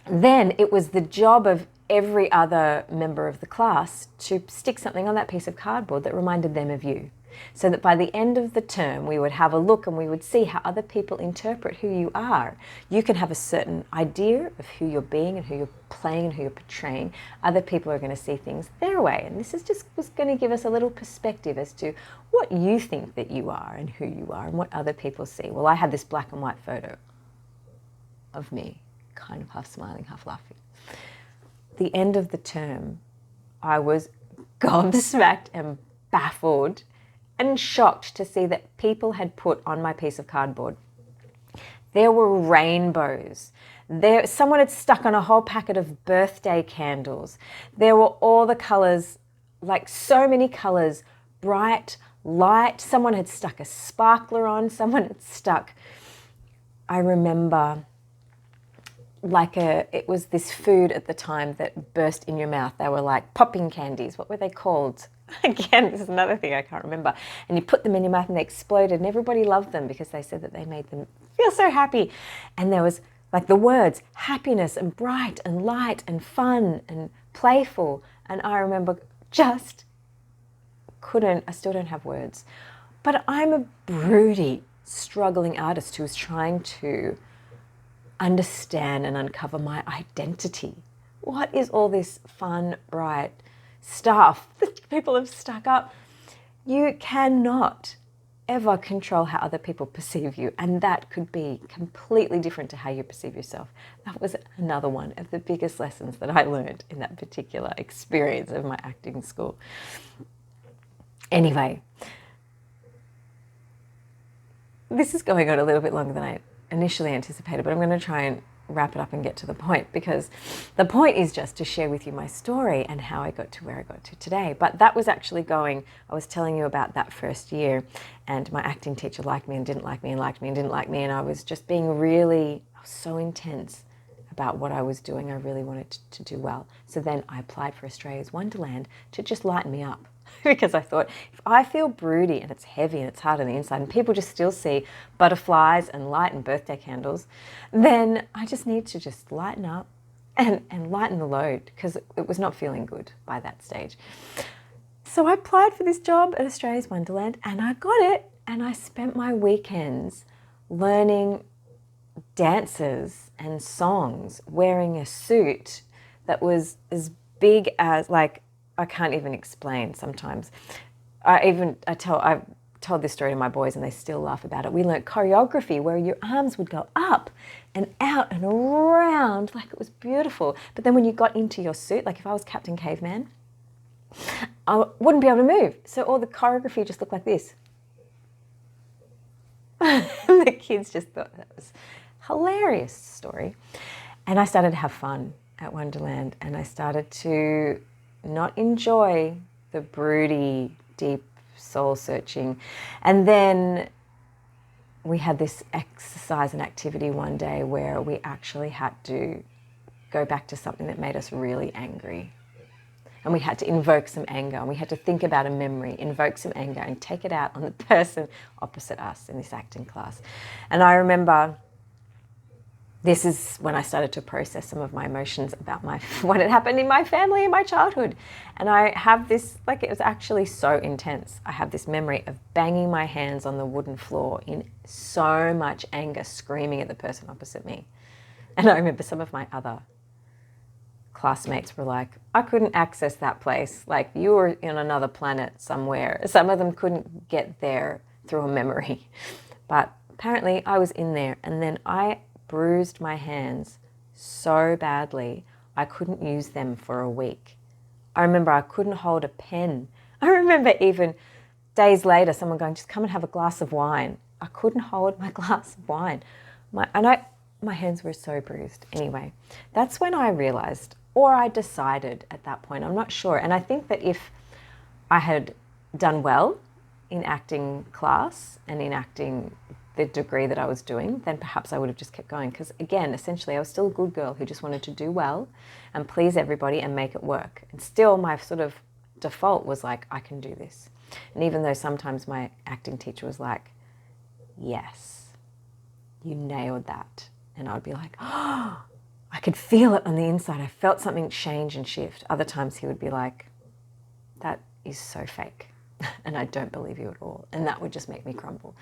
S1: then it was the job of every other member of the class to stick something on that piece of cardboard that reminded them of you, so that by the end of the term we would have a look and we would see how other people interpret who you are. You can have a certain idea of who you're being and who you're playing and who you're portraying. Other people are going to see things their way, and this is just was going to give us a little perspective as to what you think that you are and who you are and what other people see. Well, I had this black and white photo of me, kind of half smiling, half laughing. The end of the term, I was gobsmacked and baffled and shocked to see that people had put on my piece of cardboard. There were rainbows. Someone had stuck on a whole packet of birthday candles. There were all the colours, like so many colours, bright, light. Someone had stuck a sparkler on. Someone had stuck, I remember, it was this food at the time that burst in your mouth. They were like popping candies. What were they called? Again, this is another thing I can't remember. And you put them in your mouth and they exploded, and everybody loved them because they said that they made them feel so happy. And there was like the words happiness and bright and light and fun and playful. And I remember I still don't have words. But I'm a broody, struggling artist who was trying to understand and uncover my identity. What is all this fun, bright stuff that people have stuck up? You cannot ever control how other people perceive you, and that could be completely different to how you perceive yourself. That was another one of the biggest lessons that I learned in that particular experience of my acting school. Anyway, this is going on a little bit longer than I initially anticipated, but I'm going to try and wrap it up and get to the point, because the point is just to share with you my story and how I got to where I got to today. But that was actually I was telling you about that first year, and my acting teacher liked me and didn't like me and liked me and didn't like me, and I was just being I was so intense about what I was doing. I really wanted to do well. So then I applied for Australia's Wonderland to just lighten me up. Because I thought, if I feel broody and it's heavy and it's hard on the inside and people just still see butterflies and light and birthday candles, then I just need to just lighten up and lighten the load, because it was not feeling good by that stage. So I applied for this job at Australia's Wonderland and I got it, and I spent my weekends learning dances and songs, wearing a suit that was as big as, I can't even explain sometimes. I've told this story to my boys and they still laugh about it. We learnt choreography where your arms would go up and out and around, like it was beautiful. But then when you got into your suit, like if I was Captain Caveman, I wouldn't be able to move. So all the choreography just looked like this. The kids just thought that was a hilarious story. And I started to have fun at Wonderland, and I started to not enjoy the broody, deep soul searching. And then we had this exercise and activity one day where we actually had to go back to something that made us really angry. And we had to invoke some anger, and we had to think about a memory, invoke some anger and take it out on the person opposite us in this acting class. And I remember this is when I started to process some of my emotions about what had happened in my family in my childhood. And I have this, it was actually so intense. I have this memory of banging my hands on the wooden floor in so much anger, screaming at the person opposite me. And I remember some of my other classmates were like, I couldn't access that place. Like, you were in another planet somewhere. Some of them couldn't get there through a memory. But apparently I was in there, and then I bruised my hands so badly I couldn't use them for a week. I remember I couldn't hold a pen. I remember even days later someone going, just come and have a glass of wine. I couldn't hold my glass of wine. My hands were so bruised. Anyway, that's when I realized, or I decided at that point, I'm not sure. And I think that if I had done well in acting class and in acting the degree that I was doing, then perhaps I would have just kept going. Because again, essentially I was still a good girl who just wanted to do well and please everybody and make it work. And still my sort of default was like, I can do this. And even though sometimes my acting teacher was like, yes, you nailed that. And I'd be like, oh, I could feel it on the inside. I felt something change and shift. Other times he would be like, that is so fake. And I don't believe you at all. And that would just make me crumble.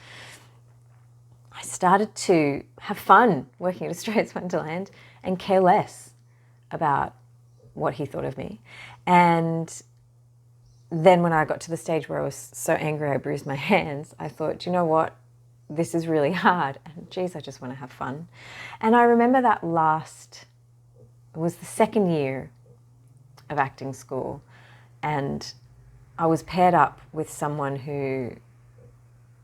S1: I started to have fun working at Australia's Wonderland and care less about what he thought of me. And then when I got to the stage where I was so angry I bruised my hands, I thought, do you know what? This is really hard. And geez, I just want to have fun. And I remember it was the second year of acting school. And I was paired up with someone who,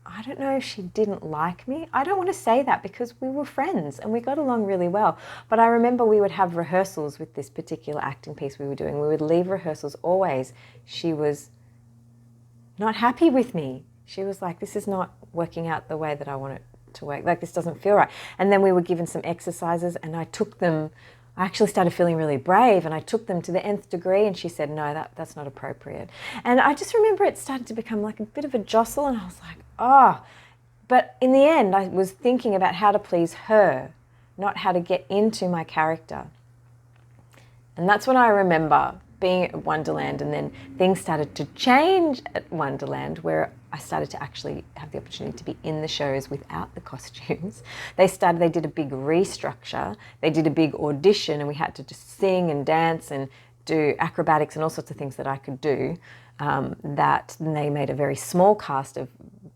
S1: I don't know if she didn't like me. I don't want to say that because we were friends and we got along really well. But I remember we would have rehearsals with this particular acting piece we were doing. We would leave rehearsals always. She was not happy with me. She was like, this is not working out the way that I want it to work. Like, this doesn't feel right. And then we were given some exercises and I took them. I actually started feeling really brave and I took them to the nth degree, and she said, no, that's not appropriate. And I just remember it started to become like a bit of a jostle, and I was like, oh. But in the end, I was thinking about how to please her, not how to get into my character. And that's when I remember being at Wonderland, and then things started to change at Wonderland, where I started to actually have the opportunity to be in the shows without the costumes. They did a big restructure. They did a big audition, and we had to just sing and dance and do acrobatics and all sorts of things that I could do. That they made a very small cast of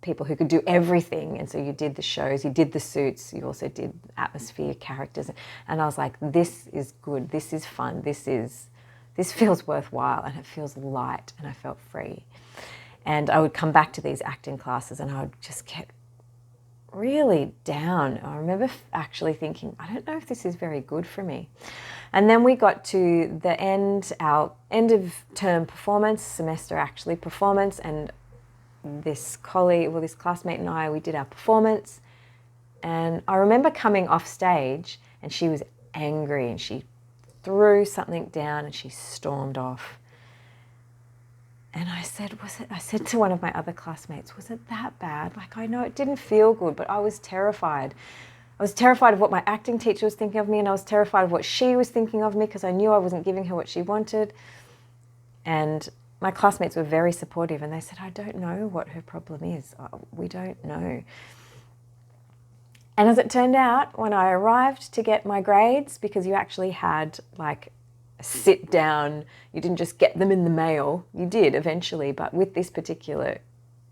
S1: people who could do everything. And so you did the shows, you did the suits, you also did atmosphere, characters. And I was like, this is good, this is fun, this feels worthwhile, and it feels light, and I felt free. And I would come back to these acting classes and I would just get really down. I remember actually thinking, I don't know if this is very good for me. And then we got to the end, our end of term performance, semester actually performance, and this classmate and I, we did our performance. And I remember coming off stage and she was angry and she threw something down and she stormed off. And I said to one of my other classmates, was it that bad? Like, I know it didn't feel good, but I was terrified. I was terrified of what my acting teacher was thinking of me, and I was terrified of what she was thinking of me because I knew I wasn't giving her what she wanted. And my classmates were very supportive, and they said, I don't know what her problem is. We don't know. And as it turned out, when I arrived to get my grades, because you actually had like a sit down, you didn't just get them in the mail, you did eventually, but with this particular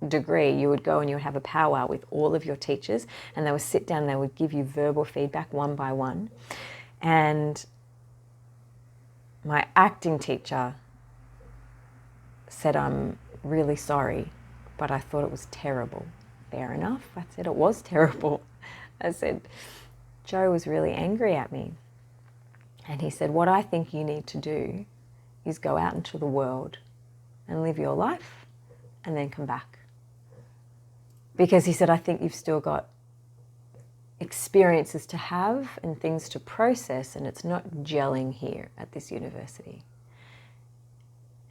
S1: degree, you would go and you would have a powwow with all of your teachers, and they would sit down and they would give you verbal feedback one by one. And my acting teacher said, I'm really sorry, but I thought it was terrible. Fair enough. I said it was terrible. I said, Joe was really angry at me. And he said, what I think you need to do is go out into the world and live your life and then come back. Because he said, I think you've still got experiences to have and things to process, and it's not gelling here at this university.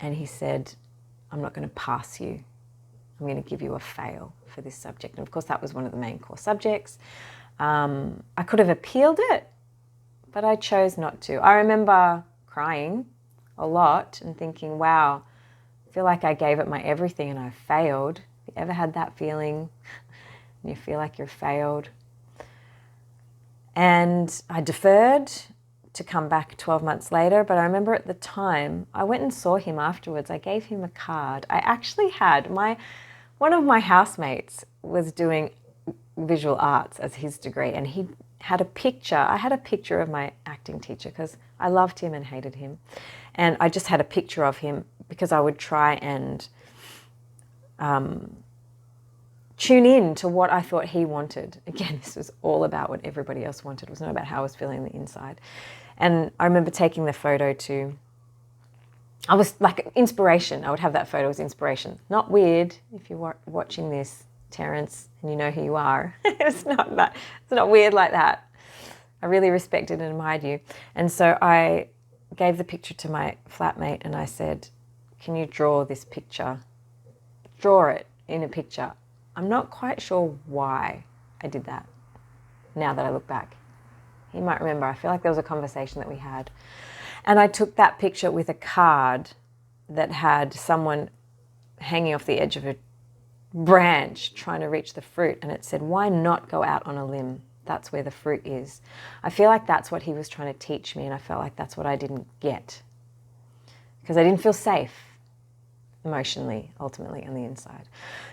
S1: And he said, I'm not going to pass you. I'm going to give you a fail for this subject. And of course, that was one of the main core subjects. I could have appealed it, but I chose not to. I remember crying a lot and thinking, wow, I feel like I gave it my everything and I failed. Have you ever had that feeling? You feel like you're failed. And I deferred to come back 12 months later, but I remember at the time, I went and saw him afterwards. I gave him a card. I actually had one of my housemates was doing visual arts as his degree, and he had a picture. I had a picture of my acting teacher because I loved him and hated him. And I just had a picture of him because I would try and tune in to what I thought he wanted. Again, this was all about what everybody else wanted. It was not about how I was feeling on the inside. And I remember taking the photo I was like inspiration. I would have that photo as inspiration. Not weird if you're watching this, Terence, and you know who you are. It's not weird like that. I really respected and admired you. And so I gave the picture to my flatmate and I said, can you draw this picture? Draw it in a picture. I'm not quite sure why I did that now that I look back. He might remember. I feel like there was a conversation that we had. And I took that picture with a card that had someone hanging off the edge of a branch trying to reach the fruit, and it said, why not go out on a limb? That's where the fruit is. I feel like that's what he was trying to teach me, and I felt like that's what I didn't get because I didn't feel safe emotionally, ultimately, on the inside.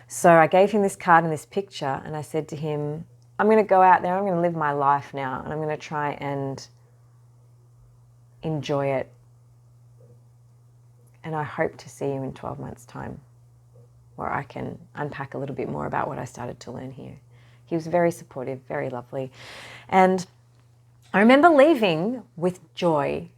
S1: So I gave him this card and this picture, and I said to him, I'm going to go out there, I'm going to live my life now, and I'm going to try and enjoy it. And I hope to see you in 12 months' time. where I can unpack a little bit more about what I started to learn here. He was very supportive, very lovely. And I remember leaving with joy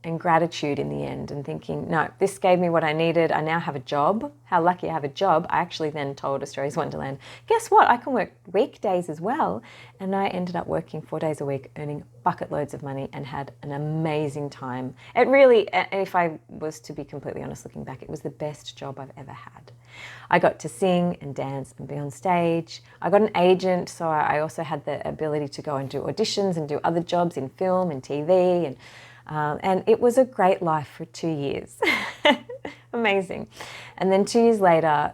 S1: and gratitude in the end and thinking, no, this gave me what I needed. I now have a job. How lucky I have a job. I actually then told Australia's Wonderland, guess what? I can work weekdays as well. And I ended up working 4 days a week, earning bucket loads of money and had an amazing time. It really, if I was to be completely honest looking back, it was the best job I've ever had. I got to sing and dance and be on stage. I got an agent, so I also had the ability to go and do auditions and do other jobs in film and TV, and it was a great life for 2 years. Amazing. And then 2 years later,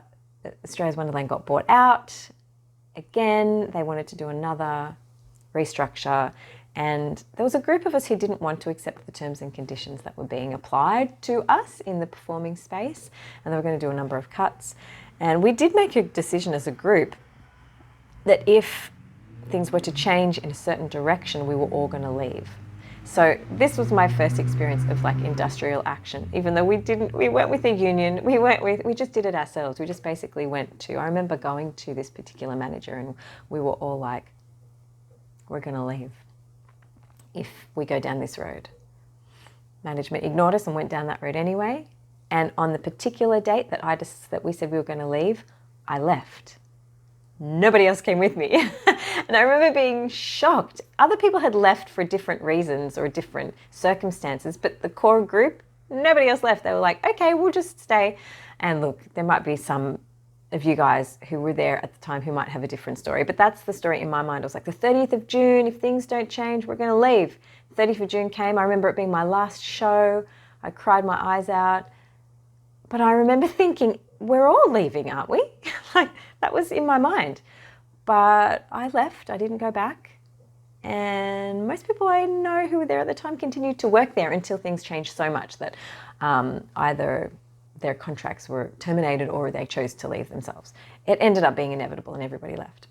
S1: Australia's Wonderland got bought out. Again, they wanted to do another restructure. And there was a group of us who didn't want to accept the terms and conditions that were being applied to us in the performing space. And they were going to do a number of cuts. And we did make a decision as a group that if things were to change in a certain direction, we were all going to leave. So this was my first experience of like industrial action, even though we weren't with a union, we just did it ourselves. We just basically I remember going to this particular manager and we were all like, we're going to leave if we go down this road. Management ignored us and went down that road anyway. And on the particular date that we said we were going to leave, I left. Nobody else came with me. And I remember being shocked. Other people had left for different reasons or different circumstances, but the core group, nobody else left. They were like, okay, we'll just stay. And look, there might be some of you guys who were there at the time who might have a different story, but that's the story in my mind. It was like the 30th of June, if things don't change, we're going to leave. 30th of June came. I remember it being my last show. I cried my eyes out. But I remember thinking, we're all leaving, aren't we? Like, that was in my mind. But I left, I didn't go back. And most people I know who were there at the time continued to work there until things changed so much that either their contracts were terminated or they chose to leave themselves. It ended up being inevitable and everybody left.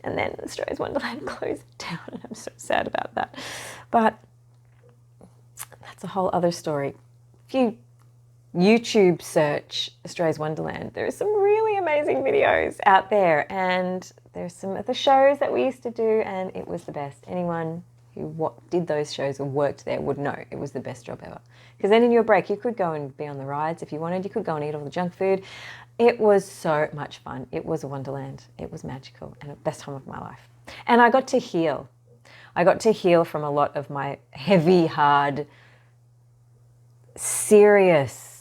S1: And then Australia's Wonderland closed down and I'm so sad about that. But that's a whole other story. If you YouTube search Australia's Wonderland, there are some really amazing videos out there, and there's some of the shows that we used to do, and it was the best. Anyone who did those shows or worked there would know it was the best job ever. Because then in your break, you could go and be on the rides if you wanted. You could go and eat all the junk food. It was so much fun. It was a wonderland. It was magical and the best time of my life. And I got to heal. I got to heal from a lot of my heavy, hard, serious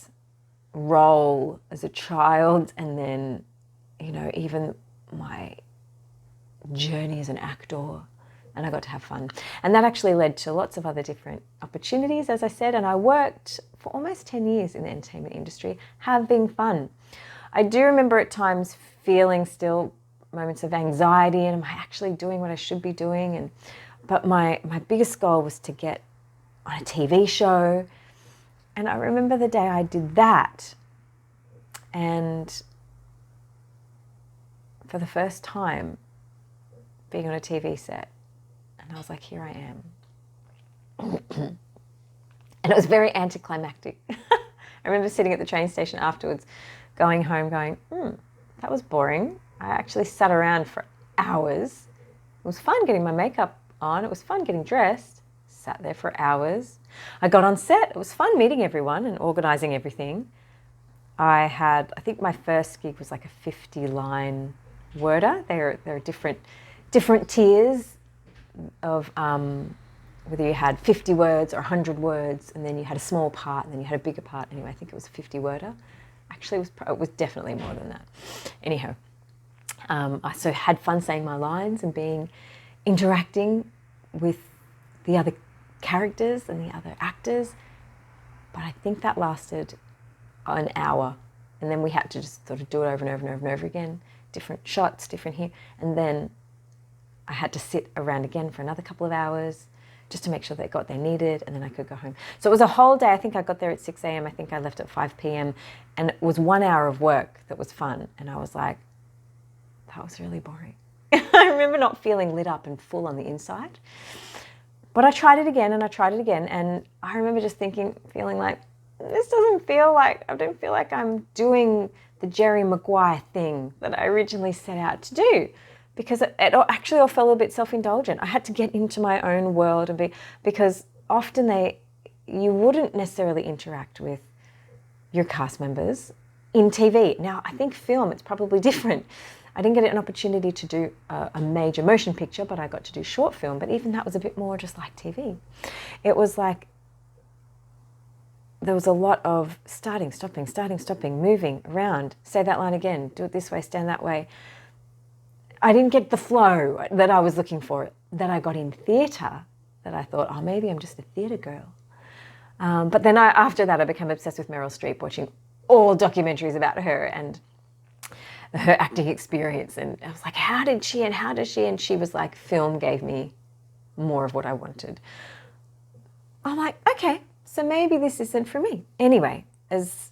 S1: role as a child, and then, even my journey as an actor, and I got to have fun. And that actually led to lots of other different opportunities, as I said, and I worked for almost 10 years in the entertainment industry, having fun. I do remember at times feeling still moments of anxiety, and am I actually doing what I should be doing? But my biggest goal was to get on a TV show. And I remember the day I did that, and for the first time being on a TV set, and I was like, here I am. And it was very anticlimactic. I remember sitting at the train station afterwards, going home going, that was boring. I actually sat around for hours. It was fun getting my makeup on. It was fun getting dressed. Sat there for hours. I got on set. It was fun meeting everyone and organising everything. I think my first gig was like a 50-line worder. There are different tiers of whether you had 50 words or 100 words, and then you had a small part, and then you had a bigger part. Anyway, I think it was a 50 worder. Actually, it was definitely more than that. Anyhow, I so had fun saying my lines and interacting with the other characters and the other actors, but I think that lasted an hour, and then we had to just sort of do it over and over and over and over again, different shots, different here, and then I had to sit around again for another couple of hours just to make sure they got what they needed, and then I could go home. So it was a whole day. I think I got there at 6 a.m. I think I left at 5 p.m. and it was 1 hour of work that was fun, and I was like, that was really boring. I remember not feeling lit up and full on the inside. But I tried it again and I tried it again, and I remember just feeling like, I don't feel like I'm doing the Jerry Maguire thing that I originally set out to do, because it actually all felt a bit self-indulgent. I had to get into my own world and because often you wouldn't necessarily interact with your cast members in TV. Now, I think film, it's probably different. I didn't get an opportunity to do a major motion picture, but I got to do short film. But even that was a bit more just like TV. It was like there was a lot of starting, stopping, moving around, say that line again, do it this way, stand that way. I didn't get the flow that I was looking for, that I got in theatre, that I thought, oh, maybe I'm just a theatre girl. But then after that, I became obsessed with Meryl Streep, watching all documentaries about her and her acting experience. And I was like, how did she and how does she? And she was like, film gave me more of what I wanted. I'm like, okay, so maybe this isn't for me. Anyway, as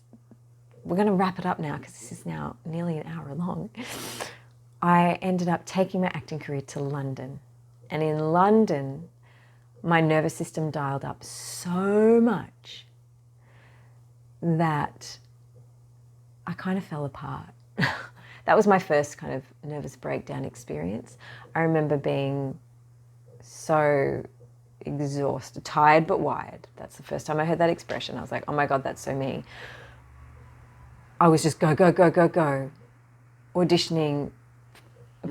S1: we're going to wrap it up now, because this is now nearly an hour long, I ended up taking my acting career to London. And in London, my nervous system dialed up so much that I kind of fell apart. That was my first kind of nervous breakdown experience. I remember being so exhausted, tired but wired. That's the first time I heard that expression. I was like, oh my God, that's so me. I was just go, auditioning,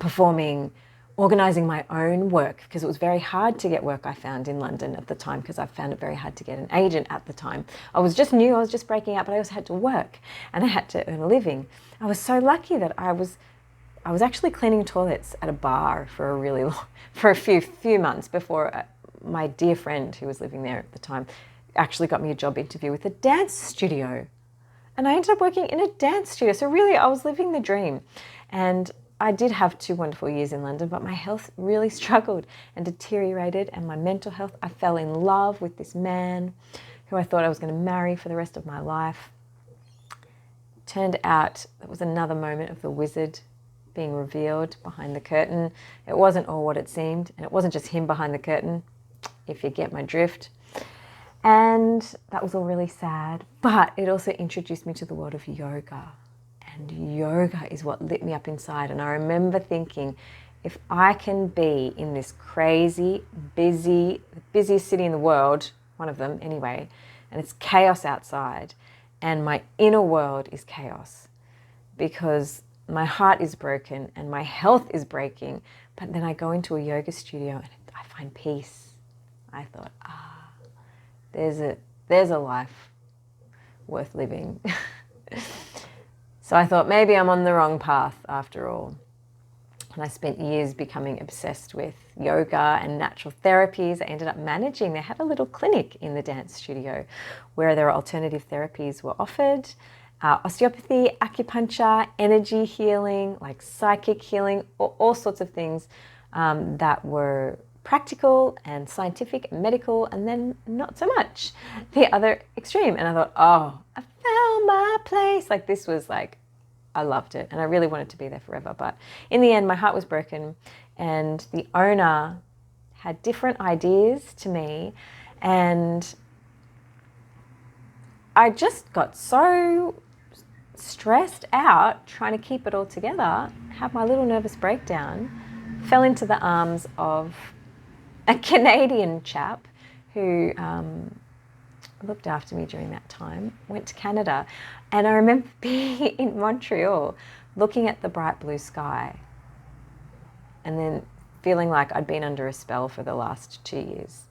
S1: performing, organising my own work, because it was very hard to get work, I found, in London at the time, because I found it very hard to get an agent at the time. I was just new, I was just breaking out, but I also had to work and I had to earn a living. I was so lucky that I was actually cleaning toilets at a bar for a few months before my dear friend who was living there at the time actually got me a job interview with a dance studio. And I ended up working in a dance studio. So really, I was living the dream. And I did have 2 wonderful years in London, but my health really struggled and deteriorated, and my mental health. I fell in love with this man who I thought I was going to marry for the rest of my life. Turned out it was another moment of the wizard being revealed behind the curtain. It wasn't all what it seemed, and it wasn't just him behind the curtain, if you get my drift. And that was all really sad, but it also introduced me to the world of yoga. And yoga is what lit me up inside. And I remember thinking, if I can be in this crazy, the busiest city in the world, one of them anyway, and it's chaos outside, and my inner world is chaos, because my heart is broken and my health is breaking, but then I go into a yoga studio and I find peace. I thought, there's a life worth living. So I thought maybe I'm on the wrong path after all. And I spent years becoming obsessed with yoga and natural therapies. I ended up managing. They had a little clinic in the dance studio where there were alternative therapies were offered. Osteopathy, acupuncture, energy healing, like psychic healing, all sorts of things that were practical and scientific and medical, and then not so much the other extreme. And I thought, oh, I found my place. Like, this was like, I loved it and I really wanted to be there forever. But in the end, my heart was broken, and the owner had different ideas to me, and I just got so stressed out trying to keep it all together, had my little nervous breakdown, fell into the arms of a Canadian chap who looked after me during that time, went to Canada. And I remember being in Montreal, looking at the bright blue sky, and then feeling like I'd been under a spell for the last 2 years.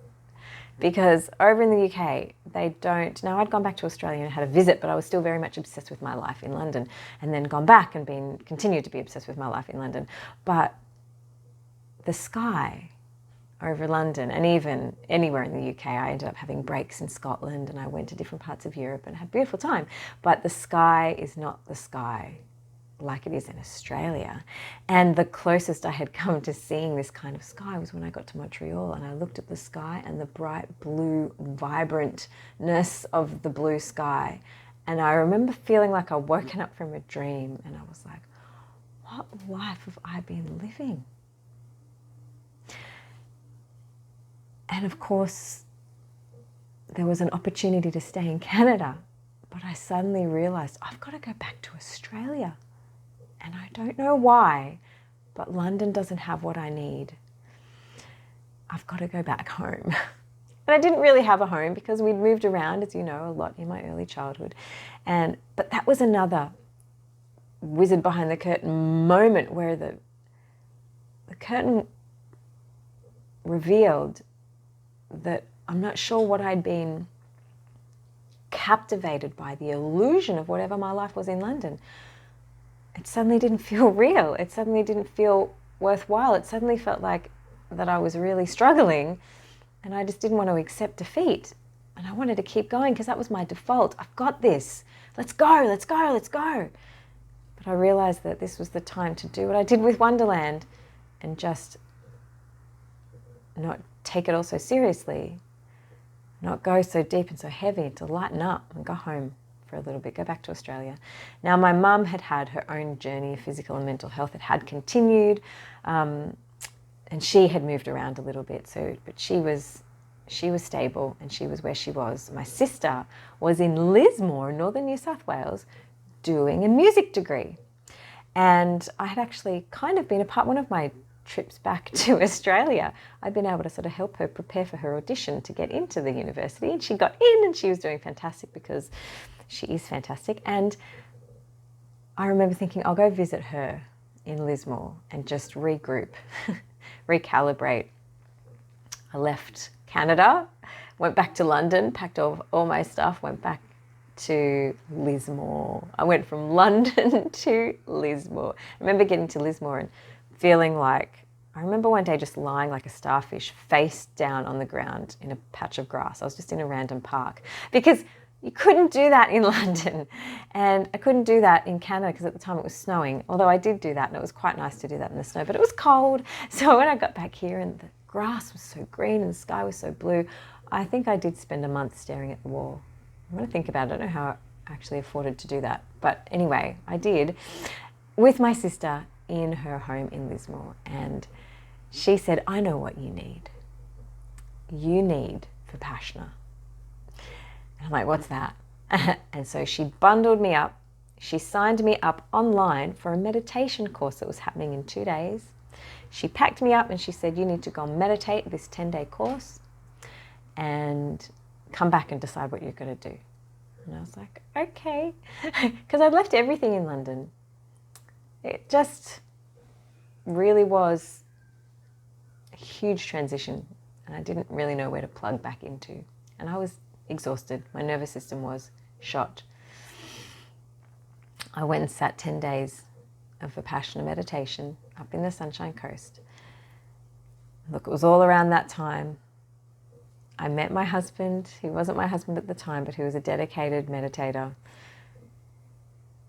S1: Because over in the UK, they don't... Now, I'd gone back to Australia and had a visit, but I was still very much obsessed with my life in London, and then gone back and continued to be obsessed with my life in London. But the sky over London, and even anywhere in the UK, I ended up having breaks in Scotland, and I went to different parts of Europe and had a beautiful time. But the sky is not the sky like it is in Australia. And the closest I had come to seeing this kind of sky was when I got to Montreal, and I looked at the sky and the bright blue vibrantness of the blue sky. And I remember feeling like I'd woken up from a dream, and I was like, what life have I been living? And of course, there was an opportunity to stay in Canada, But I suddenly realised I've got to go back to Australia. And I don't know why, but London doesn't have what I need. I've got to go back home. And I didn't really have a home because we'd moved around, as you know, a lot in my early childhood. But that was another wizard behind the curtain moment where the curtain revealed that I'm not sure what I'd been captivated by, the illusion of whatever my life was in London. It suddenly didn't feel real. It suddenly didn't feel worthwhile. It suddenly felt like that I was really struggling, and I just didn't want to accept defeat. And I wanted to keep going because that was my default. I've got this. Let's go, let's go, let's go. But I realized that this was the time to do what I did with Wonderland and just not take it all so seriously, not go so deep and so heavy, to lighten up and go home for a little bit, go back to Australia. Now, my mum had had her own journey of physical and mental health. It had continued, and she had moved around a little bit. But she was stable, and she was where she was. My sister was in Lismore, northern New South Wales, doing a music degree. And I had actually kind of been a part, one of my trips back to Australia, I'd been able to sort of help her prepare for her audition to get into the university. And she got in, and she was doing fantastic because she is fantastic. And I remember thinking, I'll go visit her in Lismore and just regroup, recalibrate. I left Canada, went back to London, packed all my stuff, went back to Lismore. I went from London to Lismore. I remember getting to Lismore and feeling like, I remember one day just lying like a starfish face down on the ground in a patch of grass. I was just in a random park because you couldn't do that in London, and I couldn't do that in Canada because at the time it was snowing, although I did do that and it was quite nice to do that in the snow, but it was cold. So when I got back here and the grass was so green and the sky was so blue, I think I did spend a month staring at the wall. I'm going to think about it. I don't know how I actually afforded to do that. But anyway, I did with my sister in her home in Lismore. And she said, I know what you need. You need Vipassana. And I'm like, what's that? And so she bundled me up. She signed me up online for a meditation course that was happening in 2 days. She packed me up and she said, you need to go and meditate this 10-day course and come back and decide what you're going to do. And I was like, okay. Because I'd left everything in London. It just really was a huge transition, and I didn't really know where to plug back into. And I was exhausted. My nervous system was shot. I went and sat 10 days of Vipassana meditation up in the Sunshine Coast. Look, it was all around that time. I met my husband. He wasn't my husband at the time, but he was a dedicated meditator.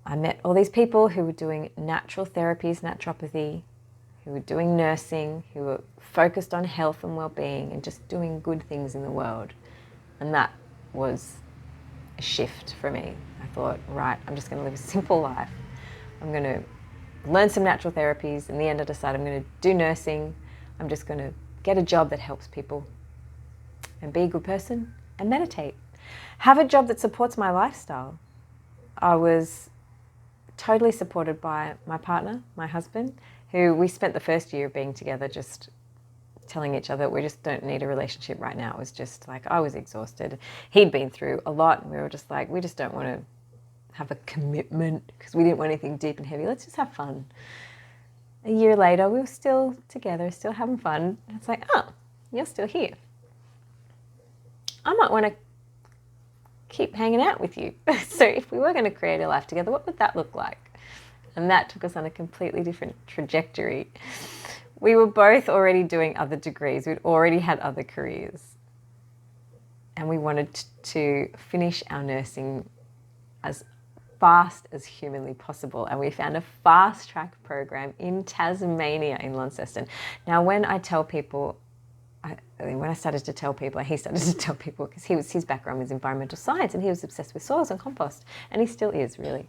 S1: I met all these people who were doing natural therapies, naturopathy, who were doing nursing, who were focused on health and well-being and just doing good things in the world. And that was a shift for me. I thought, right, I'm just going to live a simple life. I'm going to learn some natural therapies. In the end, I decided I'm going to do nursing. I'm just going to get a job that helps people and be a good person and meditate. Have a job that supports my lifestyle. I was totally supported by my partner, my husband, who we spent the first year of being together just telling each other we just don't need a relationship right now. It was just like I was exhausted. He'd been through a lot and we were just like, we just don't want to have a commitment because we didn't want anything deep and heavy. Let's just have fun. A year later, we were still together, still having fun. And it's like, oh, you're still here. I might want to keep hanging out with you. So if we were going to create a life together, what would that look like? And that took us on a completely different trajectory. We were both already doing other degrees. We'd already had other careers. And we wanted to finish our nursing as fast as humanly possible. And we found a fast track program in Tasmania in Launceston. Now, when I tell people, when I started to tell people, he started to tell people, because his background was environmental science and he was obsessed with soils and compost, and he still is really,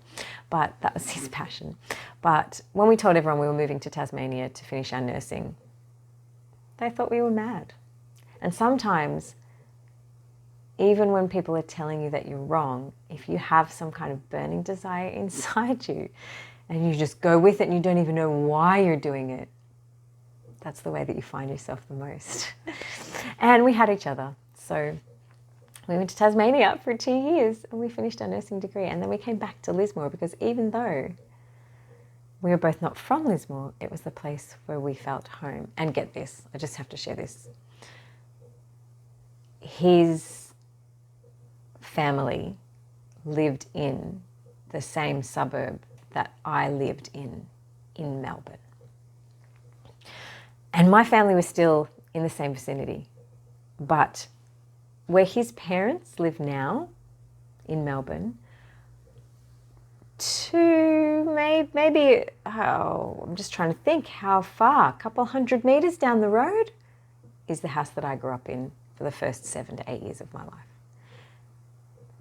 S1: but that was his passion. But when we told everyone we were moving to Tasmania to finish our nursing, they thought we were mad. And sometimes even when people are telling you that you're wrong, if you have some kind of burning desire inside you and you just go with it and you don't even know why you're doing it, that's the way that you find yourself the most. And we had each other. So we went to Tasmania for 2 years and we finished our nursing degree. And then we came back to Lismore because even though we were both not from Lismore, it was the place where we felt home. And get this, I just have to share this. His family lived in the same suburb that I lived in Melbourne. And my family was still in the same vicinity. But where his parents live now in Melbourne, to maybe, I'm just trying to think how far, a couple 100 meters down the road is the house that I grew up in for the first 7 to 8 years of my life.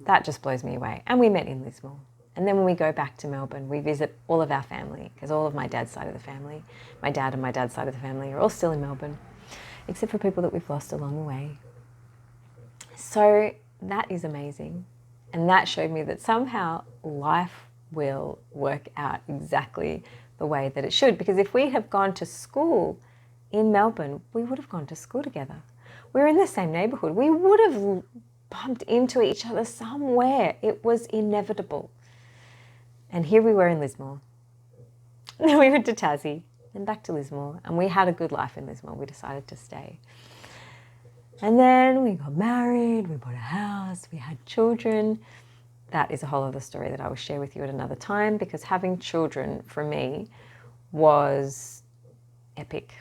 S1: That just blows me away. And we met in Lismore. And then when we go back to Melbourne, we visit all of our family, because all of my dad's side of the family, my dad and my dad's side of the family are all still in Melbourne, except for people that we've lost along the way. So that is amazing. And that showed me that somehow life will work out exactly the way that it should. Because if we have gone to school in Melbourne, we would have gone to school together. We're in the same neighbourhood. We would have bumped into each other somewhere. It was inevitable. And here we were in Lismore. Then we went to Tassie and back to Lismore. And we had a good life in Lismore. We decided to stay. And then we got married, we bought a house, we had children. That is a whole other story that I will share with you at another time, because having children for me was epic.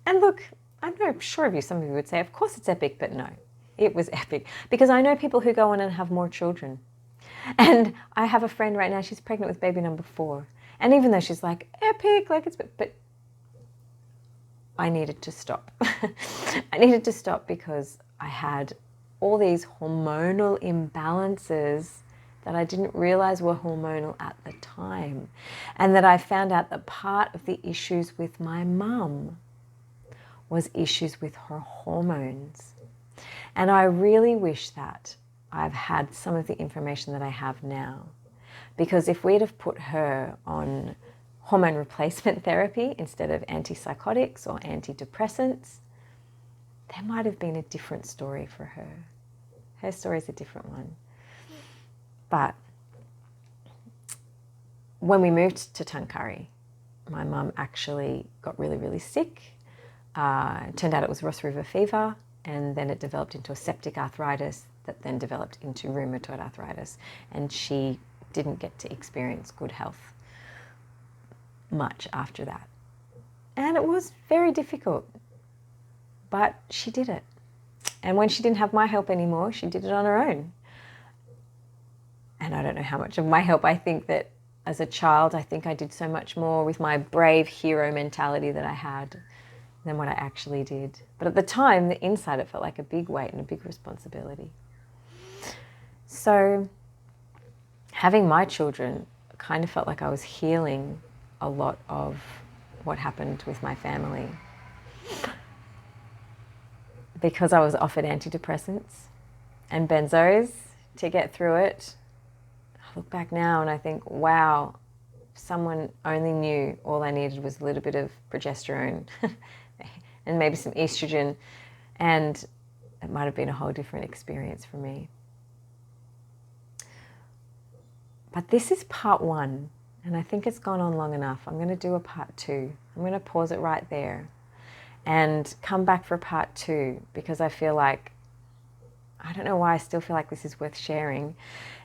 S1: And look, I'm not sure of you, some of you would say, of course it's epic, but no, it was epic. Because I know people who go on and have more children. And I have a friend right now, she's pregnant with baby number 4. And even though she's like, epic, like it's, but I needed to stop. I needed to stop because I had all these hormonal imbalances that I didn't realize were hormonal at the time. And that I found out that part of the issues with my mum was issues with her hormones. And I really wish that I've had some of the information that I have now. Because if we'd have put her on hormone replacement therapy instead of antipsychotics or antidepressants, there might have been a different story for her. Her story is a different one. But when we moved to Tuncurry, my mum actually got really, really sick. It turned out it was Ross River fever, and then it developed into a septic arthritis that then developed into rheumatoid arthritis. And she didn't get to experience good health much after that. And it was very difficult, but she did it. And when she didn't have my help anymore, she did it on her own. And I don't know how much of my help. I think that as a child, I think I did so much more with my brave hero mentality that I had than what I actually did. But at the time, the inside, it felt like a big weight and a big responsibility. So having my children kind of felt like I was healing a lot of what happened with my family. Because I was offered antidepressants and benzos to get through it. I look back now and I think, wow, if someone only knew all I needed was a little bit of progesterone and maybe some estrogen, and it might have been a whole different experience for me. But this is part 1, and I think it's gone on long enough. I'm going to do a part 2. I'm going to pause it right there and come back for part 2, because I feel like, I don't know why, I still feel like this is worth sharing.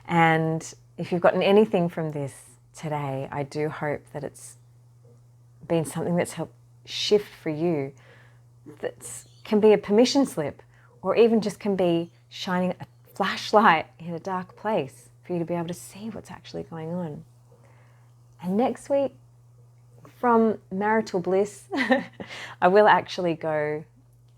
S1: And if you've gotten anything from this today, I do hope that it's been something that's helped shift for you, that can be a permission slip, or even just can be shining a flashlight in a dark place for you to be able to see what's actually going on. And next week, from marital bliss, I will actually go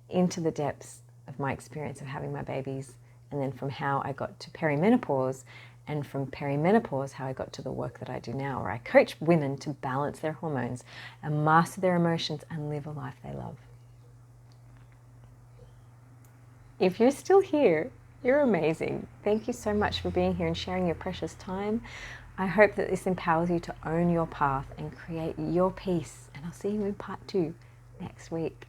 S1: into the depths of my experience of having my babies, and then from how I got to perimenopause, and from perimenopause, how I got to the work that I do now, where I coach women to balance their hormones and master their emotions and live a life they love. If you're still here, you're amazing. Thank you so much for being here and sharing your precious time. I hope that this empowers you to own your path and create your peace. And I'll see you in part 2 next week.